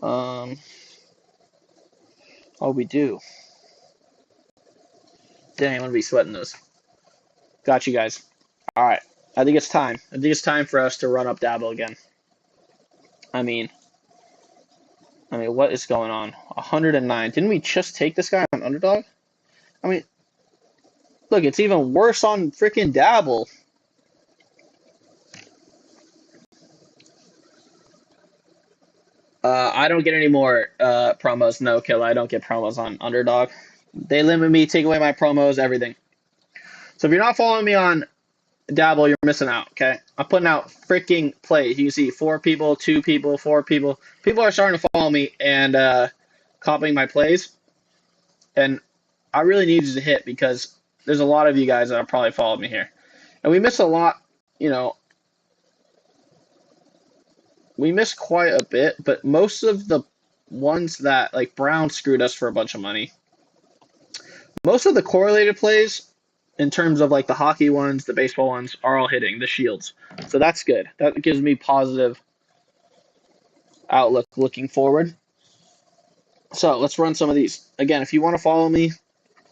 Oh, we do. Dang, I'm going to be sweating those. Got you guys. All right. I think it's time. I think it's time for us to run up Dabo again. I mean, what is going on? 109. Didn't we just take this guy on underdog? I mean, look, it's even worse on freaking Dabble. I don't get any more promos. No, Kill. I don't get promos on underdog. They limit me, take away my promos, everything. So if you're not following me on Dabble, you're missing out, okay? I'm putting out freaking plays. You can see 4 people, 2 people, 4 people. People are starting to follow me and copying my plays. And I really need you to hit because there's a lot of you guys that have probably followed me here. And we miss a lot, you know. We missed quite a bit, but most of the ones that, like Brown screwed us for a bunch of money. Most of the correlated plays, in terms of like the hockey ones, the baseball ones, are all hitting the shields. So that's good. That gives me positive outlook looking forward. So let's run some of these. Again, if you want to follow me,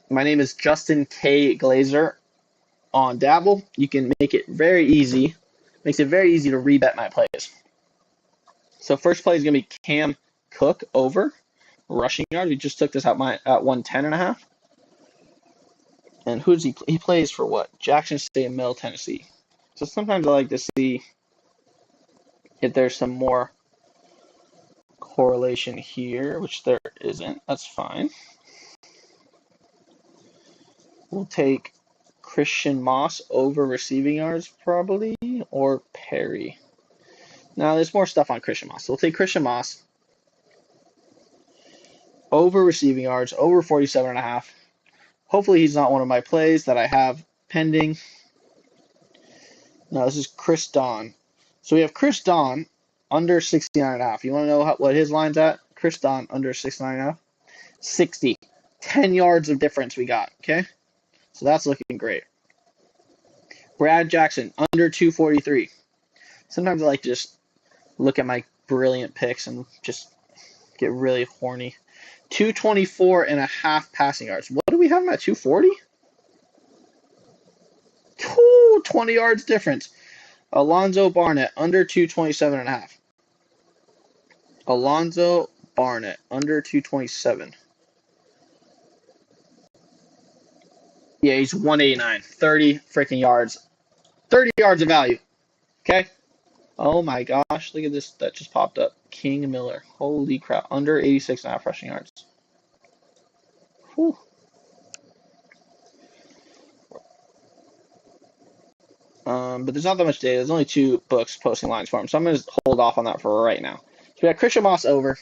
my name is Justin K. Glazer on Dabble. You can make it very easy. Makes it very easy to rebet my plays. So first play is going to be Cam Cook over rushing yards. We just took this at 110.5. And who does he play? He plays for what? Jackson State and Middle Tennessee. So sometimes I like to see if there's some more correlation here, which there isn't. That's fine. We'll take Christian Moss over receiving yards probably, or Perry. Now there's more stuff on Christian Moss. So we'll take Christian Moss over receiving yards, over 47.5. Hopefully he's not one of my plays that I have pending. No, this is Chris Don. So we have Chris Don under 69.5. You want to know what his line's at? Chris Don under 69.5. 60. 10 yards of difference we got, okay? So that's looking great. Brad Jackson under 243. Sometimes I like to just look at my brilliant picks and just get really horny. 224.5 passing yards. What do we have him at 240? 20 yards difference. Alonzo Barnett under 227.5. Alonzo Barnett, under 227. Yeah, he's 189. 30 freaking yards. 30 yards of value. Okay? Oh my gosh, look at this. That just popped up. King Miller. Holy crap. Under 86.5 rushing yards. Whew. But there's not that much data. There's only 2 books posting lines for him. So I'm going to hold off on that for right now. So we got Christian Moss over.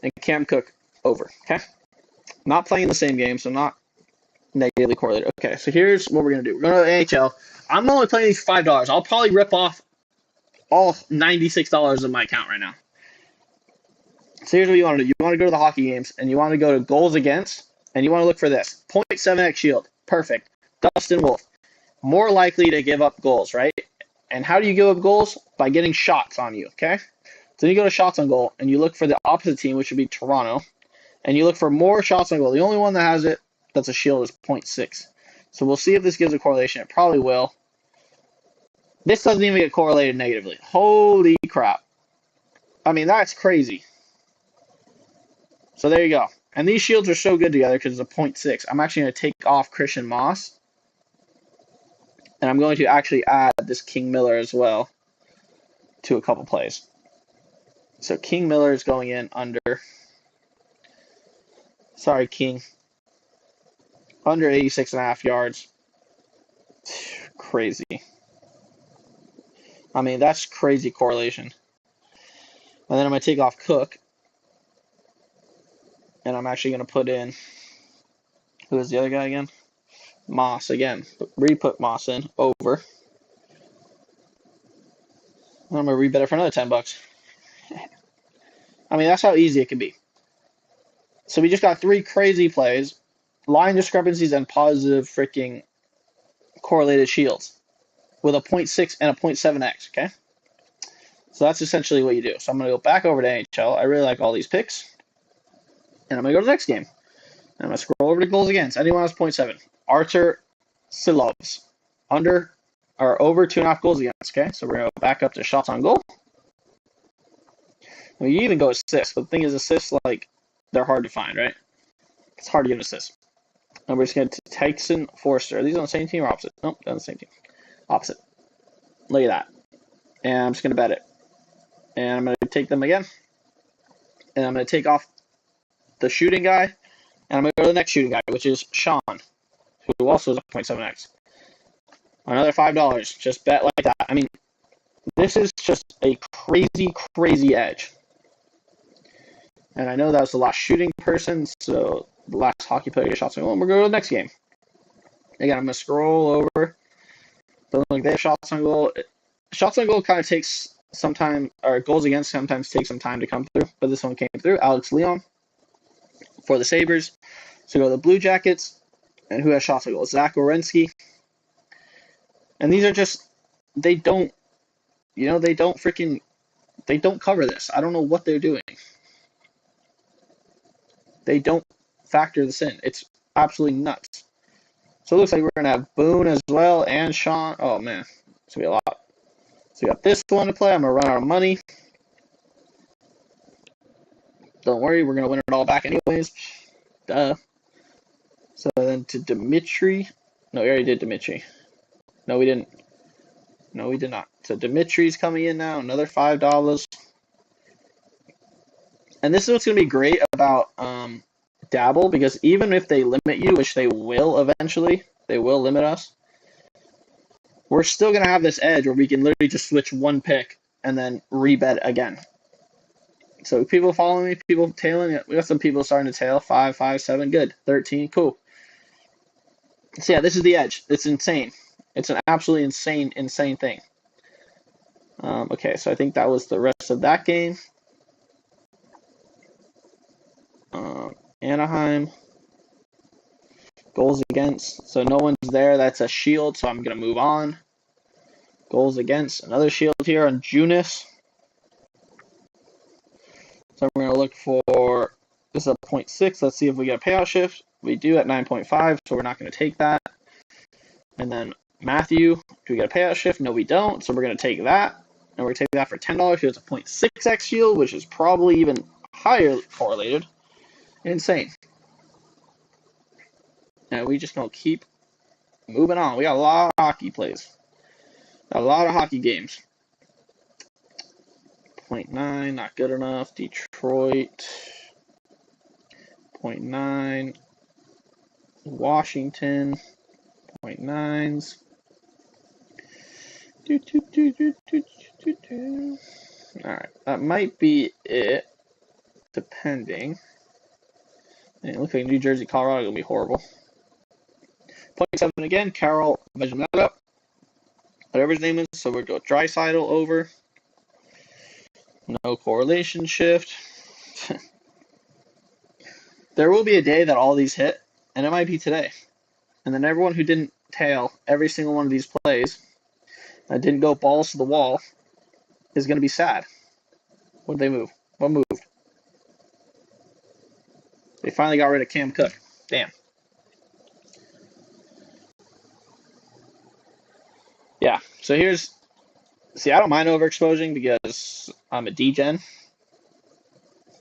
And Cam Cook over. Okay? Not playing the same game, so not negatively correlated. Okay, so here's what we're going to do. We're going to NHL. I'm only playing these $5. I'll probably rip off all $96 of my account right now. So here's what you want to do. You want to go to the hockey games, and you want to go to goals against, and you want to look for this. 0.7x shield. Perfect. Dustin Wolf. More likely to give up goals, right? And how do you give up goals? By getting shots on you, okay? So you go to shots on goal, and you look for the opposite team, which would be Toronto, and you look for more shots on goal. The only one that has it that's a shield is 0.6. So we'll see if this gives a correlation. It probably will. This doesn't even get correlated negatively. Holy crap. I mean, that's crazy. So there you go. And these shields are so good together because it's a 0.6. I'm actually going to take off Christian Moss. And I'm going to actually add this King Miller as well to a couple plays. So King Miller is going in under. Sorry, King. Under 86.5 yards. Crazy. I mean, that's crazy correlation. And then I'm going to take off Cook. And I'm actually going to put in. Who is the other guy again? Moss again. Re-put Moss in over. And I'm going to rebet it for another $10. I mean, that's how easy it can be. So we just got 3 crazy plays, line discrepancies, and positive freaking correlated shields with a 0.6 and a 0.7x, okay? So that's essentially what you do. So I'm going to go back over to NHL. I really like all these picks. And I'm going to go to the next game. And I'm going to scroll over to goals against. Anyone has 0.7. Artur Silovs. Under or over 2.5 goals against, okay? So we're going to go back up to shots on goal. I mean, you even go assists, but the thing is, assists, like, they're hard to find, right? It's hard to get assists. And we're just going to Tyson Forster. Are these on the same team or opposite? Nope, they're on the same team. Opposite. Look at that. And I'm just going to bet it. And I'm going to take them again. And I'm going to take off the shooting guy. And I'm going to go to the next shooting guy, which is Sean, who also is a 0.7x. Another $5. Just bet like that. I mean, this is just a crazy, crazy edge. And I know that was the last shooting person, so the last hockey player gets shots on goal. And we're going to go to the next game. Again, I'm going to scroll over. Doesn't look like they have shots on goal. Shots on goal kind of takes some time, or goals against sometimes take some time to come through, but this one came through. Alex Leon for the Sabres. So go to the Blue Jackets. And who has shots on goal? Zach Werenski. And these are just, they don't cover this. I don't know what they're doing. They don't factor this in. It's absolutely nuts. So it looks like we're going to have Boone as well and Sean. Oh, man. It's going to be a lot. So we got this one to play. I'm going to run out of money. Don't worry. We're going to win it all back anyways. Duh. So then to Dimitri. No, we already did Dimitri. No, we didn't. No, we did not. So Dimitri's coming in now. Another $5. And this is what's going to be great about Dabble, because even if they limit you, which they will eventually, they will limit us, we're still going to have this edge where we can literally just switch one pick and then rebet again. So people following me, people tailing it. We got some people starting to tail. 5, 5, 7, good. 13, cool. So yeah, this is the edge. It's insane. It's an absolutely insane thing. Okay, so I think that was the rest of that game. Anaheim. Goals against. So no one's there. That's a shield, so I'm going to move on. Goals against. Another shield here on Junis. So we're going to look for, this is a 0.6. Let's see if we get a payout shift. We do at 9.5, so we're not going to take that. And then Matthew, do we get a payout shift? No, we don't, so we're going to take that. And we're going to take that for $10. So it's a 0.6x shield, which is probably even higher correlated. Insane. And we just going to keep moving on. We got a lot of hockey plays. A lot of hockey games. 0.9, not good enough. Detroit. 0.9. Washington. 0.9s. Alright, that might be it. Depending. And it looks like New Jersey, Colorado is going to be horrible. 0.7 again. Carroll, measure that up. Whatever his name is. So we'll go Draisaitl over. No correlation shift. There will be a day that all these hit, and it might be today. And then everyone who didn't tail every single one of these plays, that didn't go balls to the wall, is going to be sad. What did they move? What moved? They finally got rid of Cam Cook. Damn. Yeah, so here's... See, I don't mind overexposing because I'm a degen.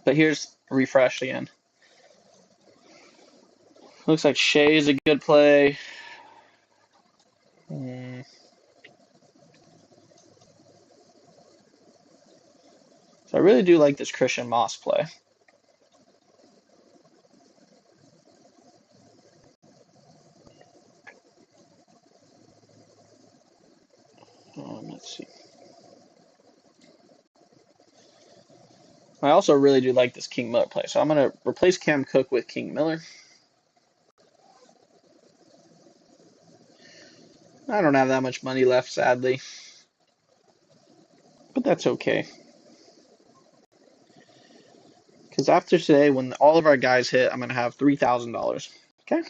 But here's refresh again. Looks like Shea is a good play. So I really do like this Christian Moss play. Let's see. I also really do like this King Miller play. So I'm going to replace Cam Cook with King Miller. I don't have that much money left, sadly. But that's okay. Because after today, when all of our guys hit, I'm going to have $3,000. Okay?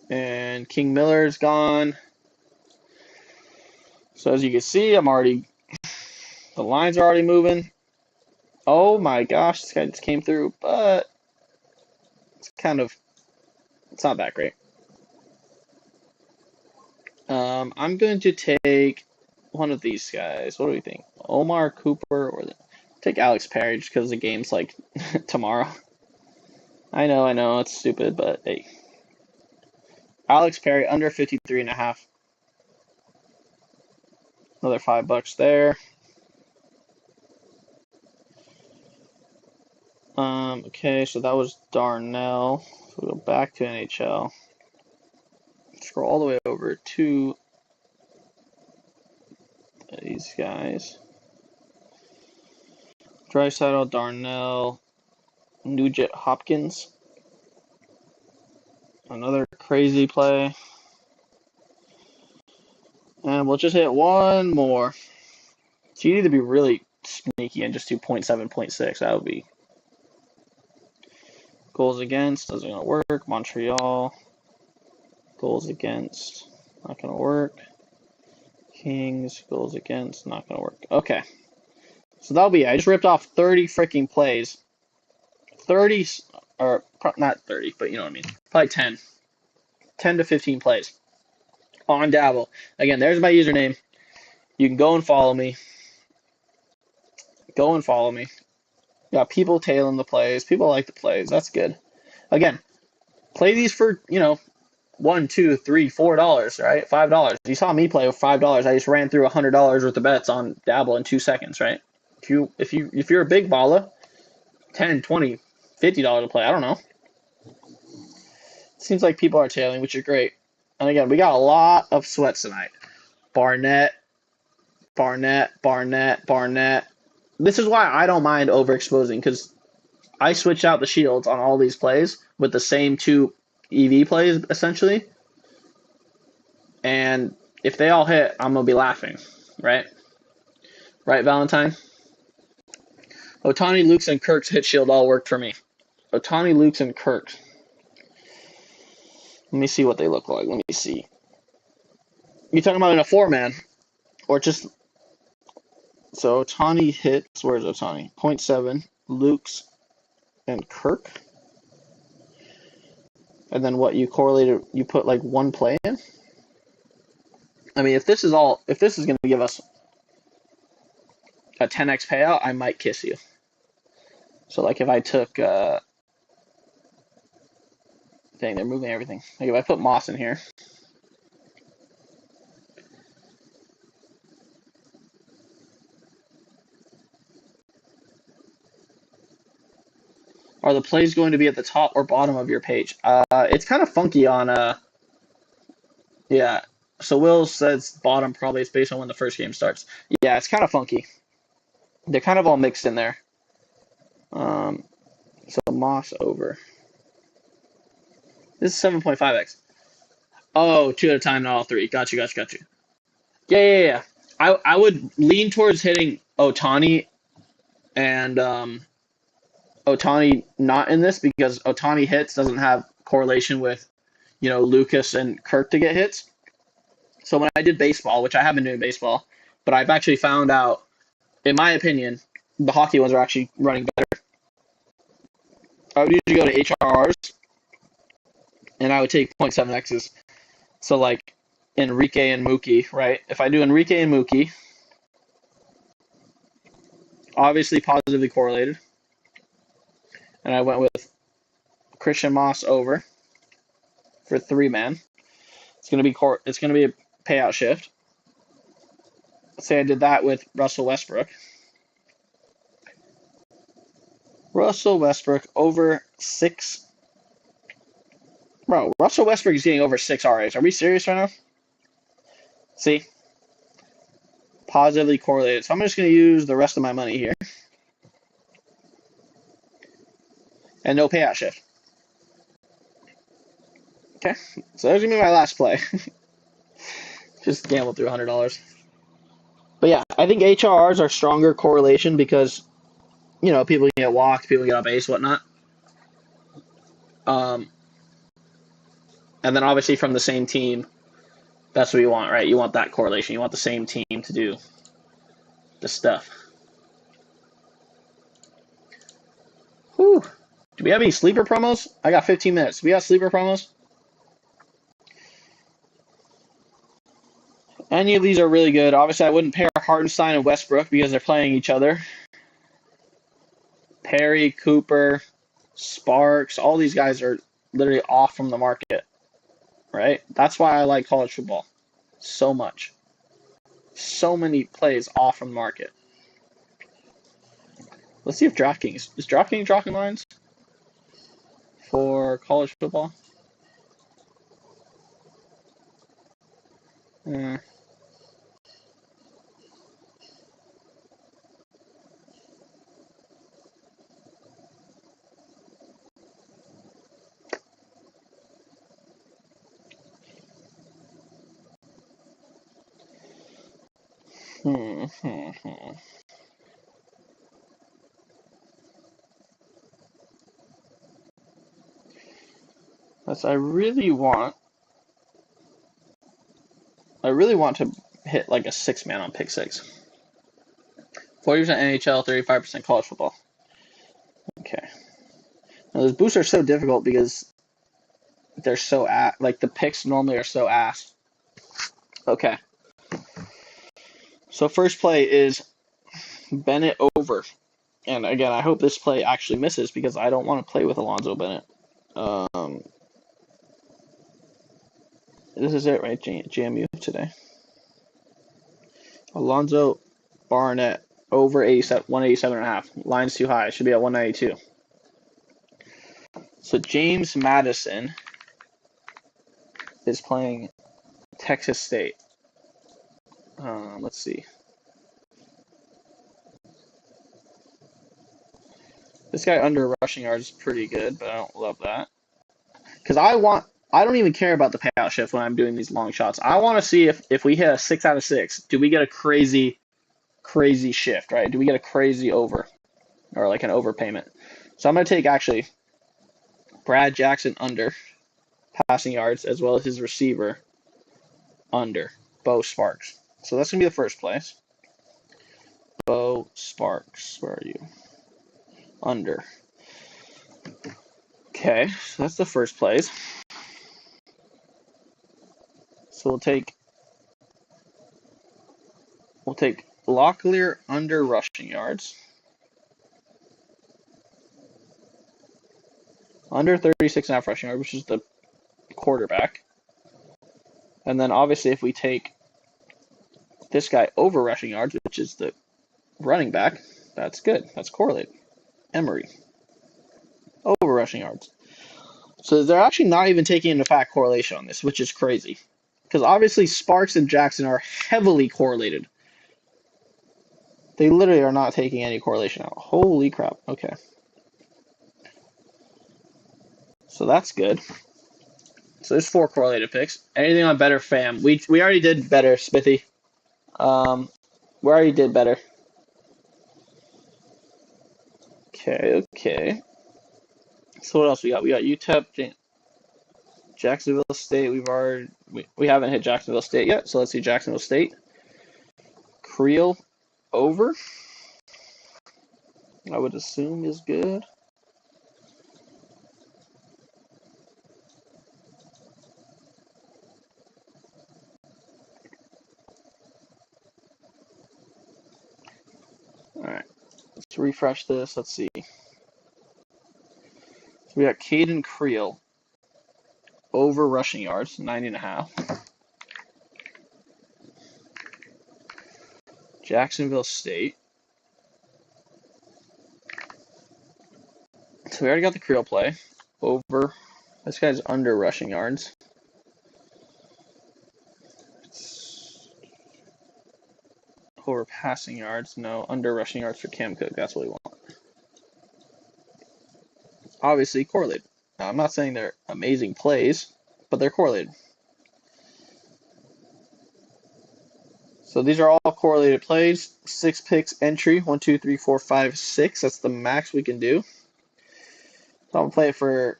And King Miller's gone. So as you can see, the lines are already moving. Oh my gosh, this guy just came through, but it's not that great. I'm going to take one of these guys. What do we think? Omar Cooper or take Alex Perry just because the game's like tomorrow. I know, it's stupid, but hey. Alex Perry under 53.5. Another $5 there. Okay, so that was Darnell. So we'll go back to NHL. Scroll all the way over to these guys. Draisaitl, Darnell, Nugent Hopkins. Another crazy play. And we'll just hit one more. So you need to be really sneaky and just do 0.7, 0.6. That would be goals against. Doesn't gonna work. Montreal. Goals against. Not gonna work. Kings. Goals against. Not gonna work. Okay. So that'll be it. I just ripped off 30 freaking plays. 30, or not 30, but you know what I mean. Probably 10. 10 to 15 plays on Dabble. Again, there's my username. You can go and follow me. Go and follow me. Got people tailing the plays. People like the plays. That's good. Again, play these for, $1, $2, $3, $4, right? $5. You saw me play with $5. I just ran through $100 worth of bets on Dabble in 2 seconds, right? If you're a big baller, $10, $20, $50 a play. I don't know. Seems like people are tailing, which is great. And again, we got a lot of sweats tonight. Barnett. This is why I don't mind overexposing, because I switched out the shields on all these plays with the same 2 EV plays, essentially. And if they all hit, I'm going to be laughing, right? Right, Valentine? Otani, Lukes, and Kirk's hit shield all worked for me. Otani, Lukes, and Kirk's. Let me see what they look like. Let me see. You're talking about in a 4-man, or just... So Otani hits... Where's Otani? 0.7, Lukes, and Kirk. And then what, you correlated... You put like one play in? I mean, if this is going to give us a 10x payout, I might kiss you. So like if I took, dang, they're moving everything. Like if I put Moss in here, are the plays going to be at the top or bottom of your page? It's kind of funky on yeah. So Will says bottom probably it's based on when the first game starts. Yeah, it's kind of funky. They're kind of all mixed in there. Um, so Moss over. This is 7.5x. Oh, two at a time, not all three. Got you, got you, got you. Yeah, yeah, yeah. I would lean towards hitting Otani and Otani not in this because Otani hits doesn't have correlation with, Lucas and Kirk to get hits. So when I did baseball, which I have been doing baseball, but I've actually found out, in my opinion, the hockey ones are actually running better. I would usually go to HRRs and I would take 0.7x's. So like Enrique and Mookie, right? If I do Enrique and Mookie, obviously positively correlated, and I went with Christian Moss over for 3-man. It's gonna be a payout shift. Let's say I did that with Russell Westbrook. Russell Westbrook over 6. Bro, Russell Westbrook is getting over 6 RAs. Are we serious right now? See? Positively correlated. So I'm just going to use the rest of my money here. And no payout shift. Okay. So there's going to be my last play. Just gamble through $100. But yeah, I think HRRs are stronger correlation because, people get walked, people get on base, whatnot. Um, and then obviously from the same team, that's what you want, right? You want that correlation. You want the same team to do the stuff. Whew. Do we have any sleeper promos? I got 15 minutes. Do we have sleeper promos? Any of these are really good. Obviously, I wouldn't pair Hartenstein and Westbrook because they're playing each other. Perry, Cooper, Sparks, all these guys are literally off from the market, right? That's why I like college football so much. So many plays off from the market. Let's see if DraftKings is DraftKings dropping lines for college football. Hmm. Hmm. Hmm. Hmm. I really want to hit like a 6-man on pick six. 40% NHL, 35% college football. Okay. Now those boosts are so difficult because they're so like the picks normally are so ass. Okay. So first play is Bennett over. And again, I hope this play actually misses because I don't want to play with Alonzo Bennett. This is it, right? JMU today. Alonzo Barnett over 187.5. Line's too high. It should be at 192. So James Madison is playing Texas State. Let's see. This guy under rushing yards is pretty good, but I don't love that. Because I don't even care about the payout shift when I'm doing these long shots. I want to see if we hit a 6 out of 6, do we get a crazy shift, right? Do we get a crazy over or like an overpayment? So I'm going to take actually Brad Jackson under passing yards as well as his receiver under Bo Sparks. So that's going to be the first place. Bo Sparks, where are you? Under. Okay, so that's the first place. So we'll take Locklear under rushing yards. Under 36.5 rushing yards, which is the quarterback. And then obviously if we take this guy over rushing yards, which is the running back, that's good. That's correlated. Emery. Over rushing yards. So they're actually not even taking into fact correlation on this, which is crazy. Because obviously Sparks and Jackson are heavily correlated. They literally are not taking any correlation out. Holy crap. Okay. So that's good. So there's 4 correlated picks. Anything on better fam? We already did better, Smithy. We already did better. Okay. So what else we got? We got UTEP, Jacksonville State. We haven't hit Jacksonville State yet, so let's see Jacksonville State. Creel over. I would assume is good. All right. Let's refresh this. Let's see. So we got Caden Creel over rushing yards, 90.5. Jacksonville State. So we already got the Creel play. Over. This guy's under rushing yards. Over passing yards. No, under rushing yards for Cam Cook. That's what we want. Obviously correlated. Now, I'm not saying they're amazing plays, but they're correlated. So these are all correlated plays. 6 picks entry. 1, 2, 3, 4, 5, 6. That's the max we can do. So I'll play for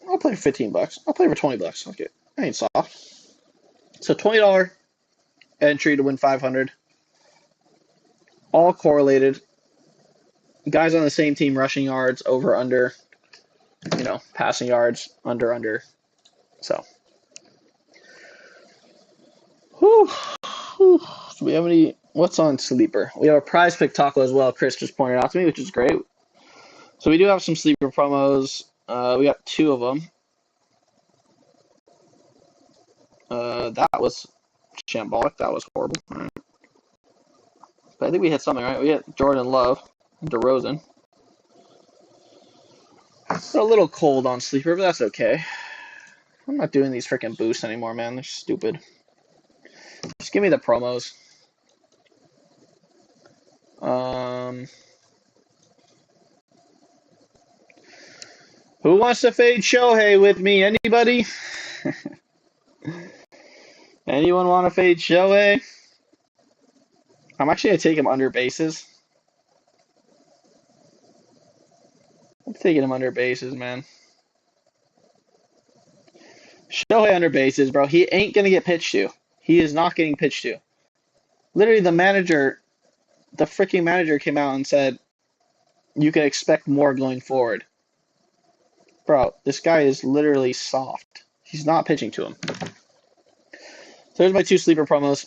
15 bucks. I'll play for 20 bucks. Okay. I ain't soft. So $20 entry to win 500. All correlated. Guys on the same team rushing yards, over under, passing yards, under. So whew. Do we have any? What's on sleeper? We have a prize pick taco as well. Chris just pointed out to me, which is great. So we do have some sleeper promos. We got 2 of them. That was shambolic. That was horrible. Right. But I think we hit something, right? We hit Jordan Love, DeRozan. A little cold on sleeper, but that's okay. I'm not doing these freaking boosts anymore, man. They're stupid. Just give me the promos. Who wants to fade Shohei with me? Anybody? Anyone want to fade Shohei? I'm actually going to take him under bases. I'm taking him under bases, man. Shohei under bases, bro. He ain't going to get pitched to. He is not getting pitched to. Literally, the freaking manager came out and said, you can expect more going forward. Bro, this guy is literally soft. He's not pitching to him. So there's my 2 sleeper promos.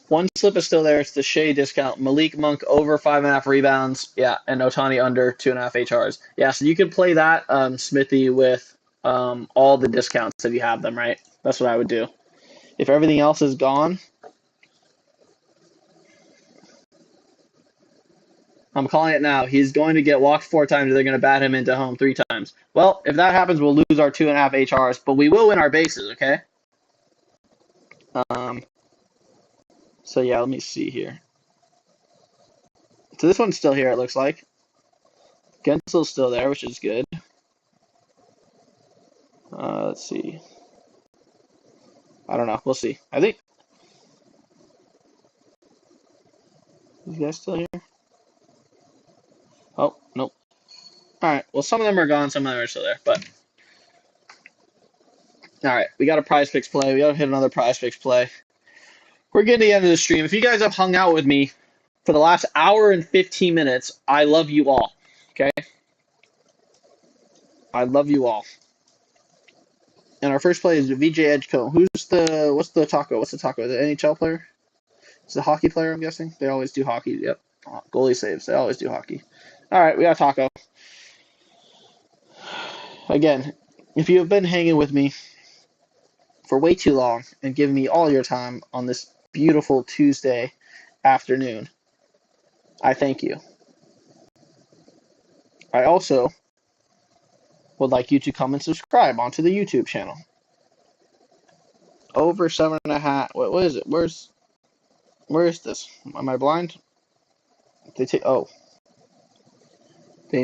One slip is still there. It's the Shea discount. Malik Monk over 5.5 rebounds. Yeah, and Otani under 2.5 HRs. Yeah, so you can play that, Smithy, with all the discounts if you have them, right? That's what I would do. If everything else is gone, I'm calling it now. He's going to get walked 4 times. They're going to bat him into home 3 times. Well, if that happens, we'll lose our 2.5 HRs, but we will win our bases, okay? So yeah, let me see here. So this one's still here, it looks like. Gensel's still there, which is good. Let's see. I don't know. We'll see. I think. These guys still here? Oh, nope. Alright, well, some of them are gone, some of them are still there, but. Alright, we got a prize picks play. We got to hit another prize picks play. We're getting to the end of the stream. If you guys have hung out with me for the last hour and 15 minutes, I love you all. Okay? I love you all. And our first play is VJ Edgecombe. What's the taco? What's the taco? The NHL player? It's the hockey player, I'm guessing. They always do hockey. Yep. Goalie saves. They always do hockey. All right, we got taco. Again, if you have been hanging with me for way too long and giving me all your time on this beautiful Tuesday afternoon, I thank you. I also would like you to come and subscribe onto the YouTube channel. Over 7.5. What is it? Where is this? Am I blind? They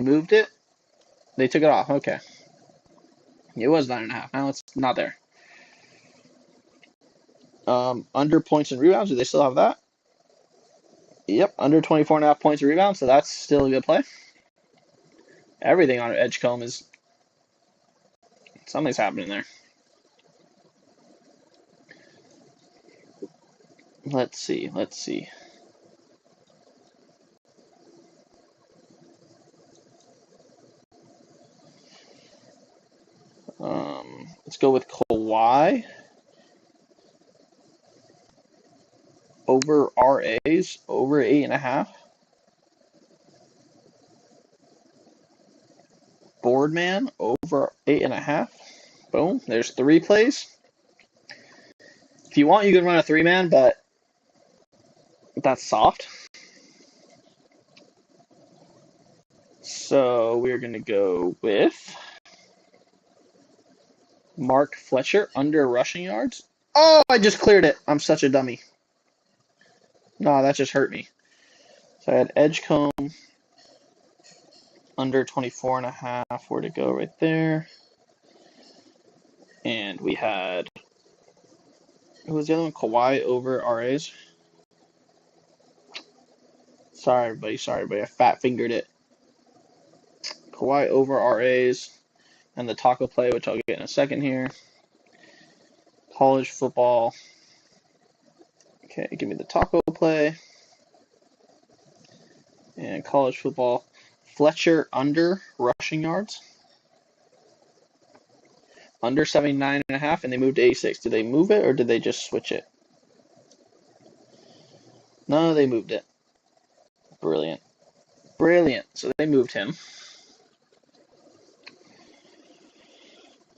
moved it. They took it off. Okay. It was 9.5. Now it's not there. Under points and rebounds. Do they still have that? Yep. Under 24.5 points and rebounds. So that's still a good play. Everything on Edgecombe is something's happening there. Let's see. Let's go with Kawhi over RAs over 8.5. Boardman over 8.5. Boom. There's 3 plays. If you want, you can run a 3-man, but that's soft. So we're going to go with Mark Fletcher under rushing yards. Oh, I just cleared it. I'm such a dummy. No, that just hurt me. So I had Edgecombe under 24.5. Where to go right there. And we had, who was the other one? Kawhi over RAs. Sorry, everybody. I fat fingered it. Kawhi over RAs. And the taco play, which I'll get in a second here. College football. Okay, give me the taco play. And college football. Fletcher under rushing yards. Under 79.5, and they moved to 86. Did they move it, or did they just switch it? No, they moved it. Brilliant. So they moved him.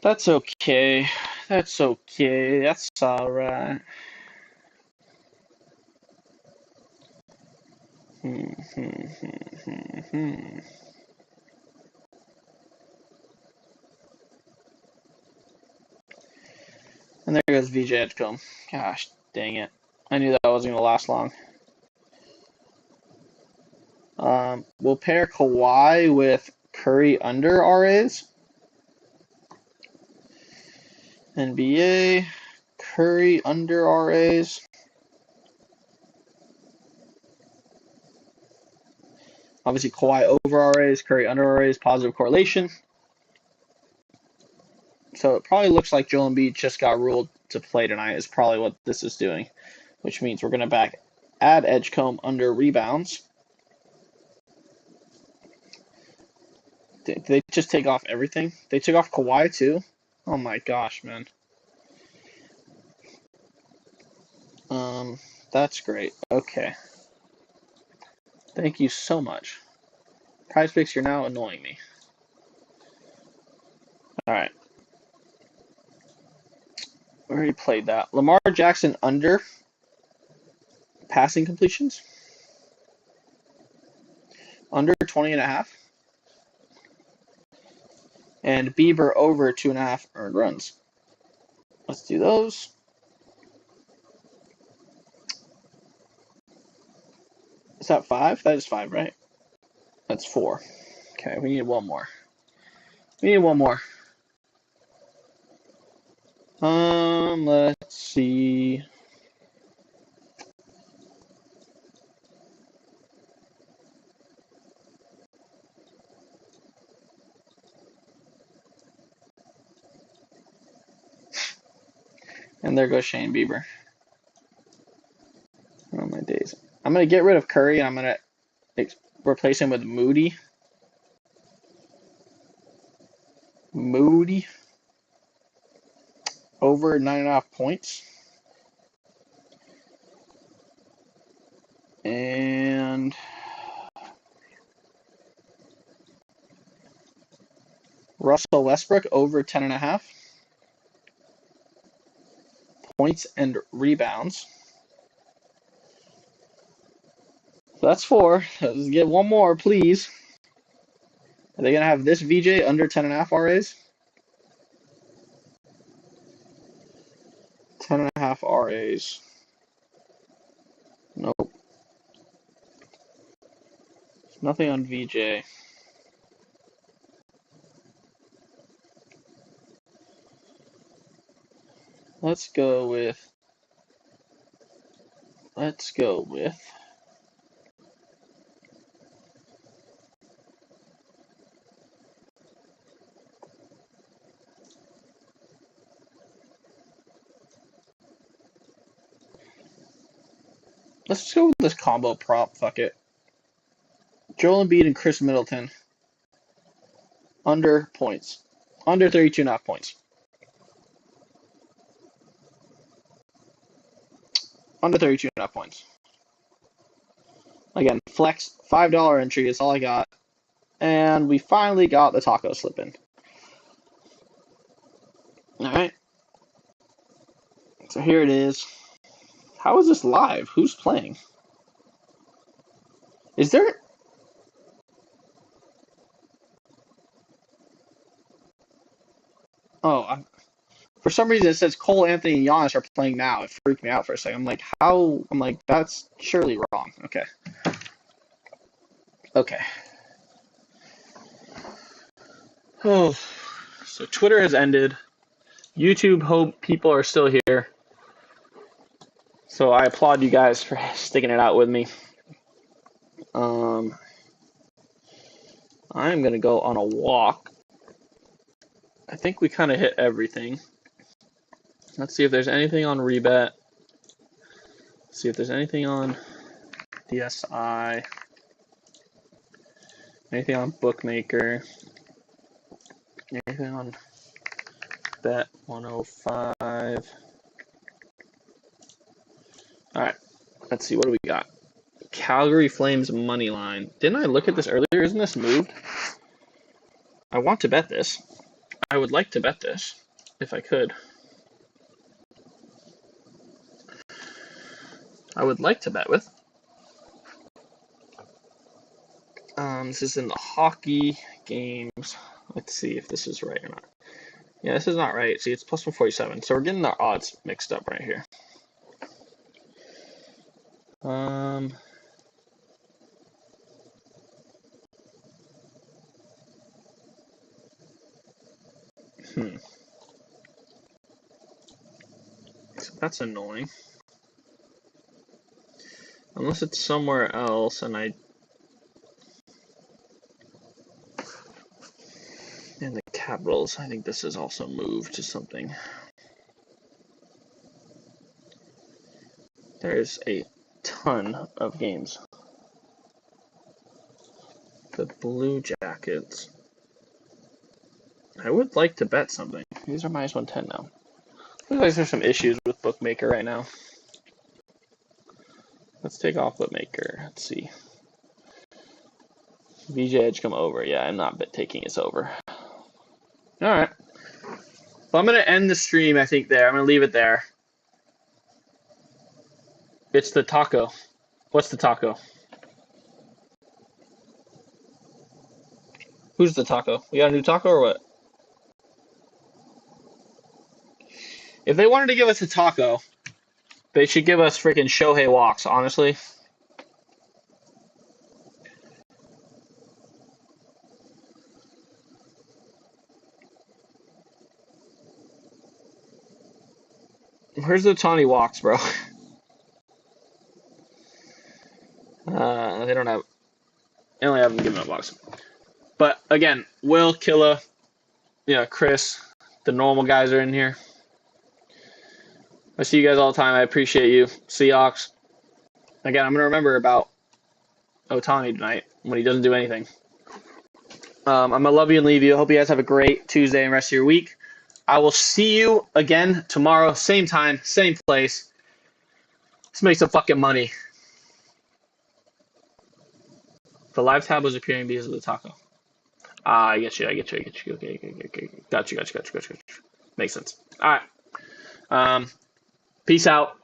That's okay. That's alright. And there goes VJ Edgecombe. Gosh, dang it. I knew that wasn't going to last long. We'll pair Kawhi with Curry under RAs. NBA, Curry under RAs. Obviously, Kawhi over RAs, Curry under RAs, positive correlation. So it probably looks like Joel Embiid just got ruled to play tonight is probably what this is doing, which means we're going to add Edgecombe under rebounds. Did they just take off everything? They took off Kawhi too? Oh my gosh, man. That's great. Okay. Thank you so much. Prize Picks, you're now annoying me. Alright. We already played that. Lamar Jackson under passing completions. Under 20.5. And Bieber over 2.5 earned runs. Let's do those. Is that 5? That is 5, right? That's 4. Okay, we need one more. Let's see. And there goes Shane Bieber. Oh my days. I'm going to get rid of Curry and I'm going to replace him with Moody. over 9.5 points. And Russell Westbrook over 10.5 points and rebounds. So that's 4. Let's get one more, please. Are they going to have this VJ under 10.5 RAs? 10.5 RAs. Nope. Nothing on VJ. Let's go with let's just go with this combo prop. Fuck it. Joel Embiid and Chris Middleton under points. Under 32.5 points. Under 32.5 points. Again, flex, $5 entry is all I got. And we finally got the taco slip in. Alright. So here it is. How is this live? Who's playing? Is there... Oh, for some reason it says Cole, Anthony, and Giannis are playing now. It freaked me out for a second. I'm like, how? I'm like, that's surely wrong. Okay. Okay. Oh, so Twitter has ended. YouTube, hope people are still here. So I applaud you guys for sticking it out with me. I'm going to go on a walk. I think we kind of hit everything. Let's see if there's anything on Rebet. See if there's anything on DSI. Anything on Bookmaker. Anything on Bet 105. Alright, let's see. What do we got? Calgary Flames money line. Didn't I look at this earlier? Isn't this moved? I want to bet this. I would like to bet this if I could. I would like to bet with. This is in the hockey games. Let's see if this is right or not. Yeah, this is not right. See, it's plus 147. So we're getting our odds mixed up right here. So that's annoying. Unless it's somewhere else and in the Capitals, I think this is also moved to something. There's a ton of games. The Blue Jackets. I would like to bet something. These are minus 110 now. Looks like there's some issues with Bookmaker right now. Let's take off Bookmaker. Let's see. VJ Edge come over. Yeah, I'm not taking it's over. Alright. Well, I'm going to end the stream, I think, there. I'm going to leave it there. It's the taco. What's the taco? Who's the taco? We got a new taco or what? If they wanted to give us a taco, they should give us freaking Shohei walks, honestly. Where's the Tawny walks, bro? They don't have. They only have them giving up walks. But again, Will, Killa, Chris, the normal guys are in here. I see you guys all the time. I appreciate you. Seahawks. Again, I'm going to remember about Otani tonight when he doesn't do anything. I'm going to love you and leave you. I hope you guys have a great Tuesday and rest of your week. I will see you again tomorrow, same time, same place. Let's make some fucking money. The live tab was appearing because of the taco. I get you. Okay. Got you. Makes sense. All right. Peace out.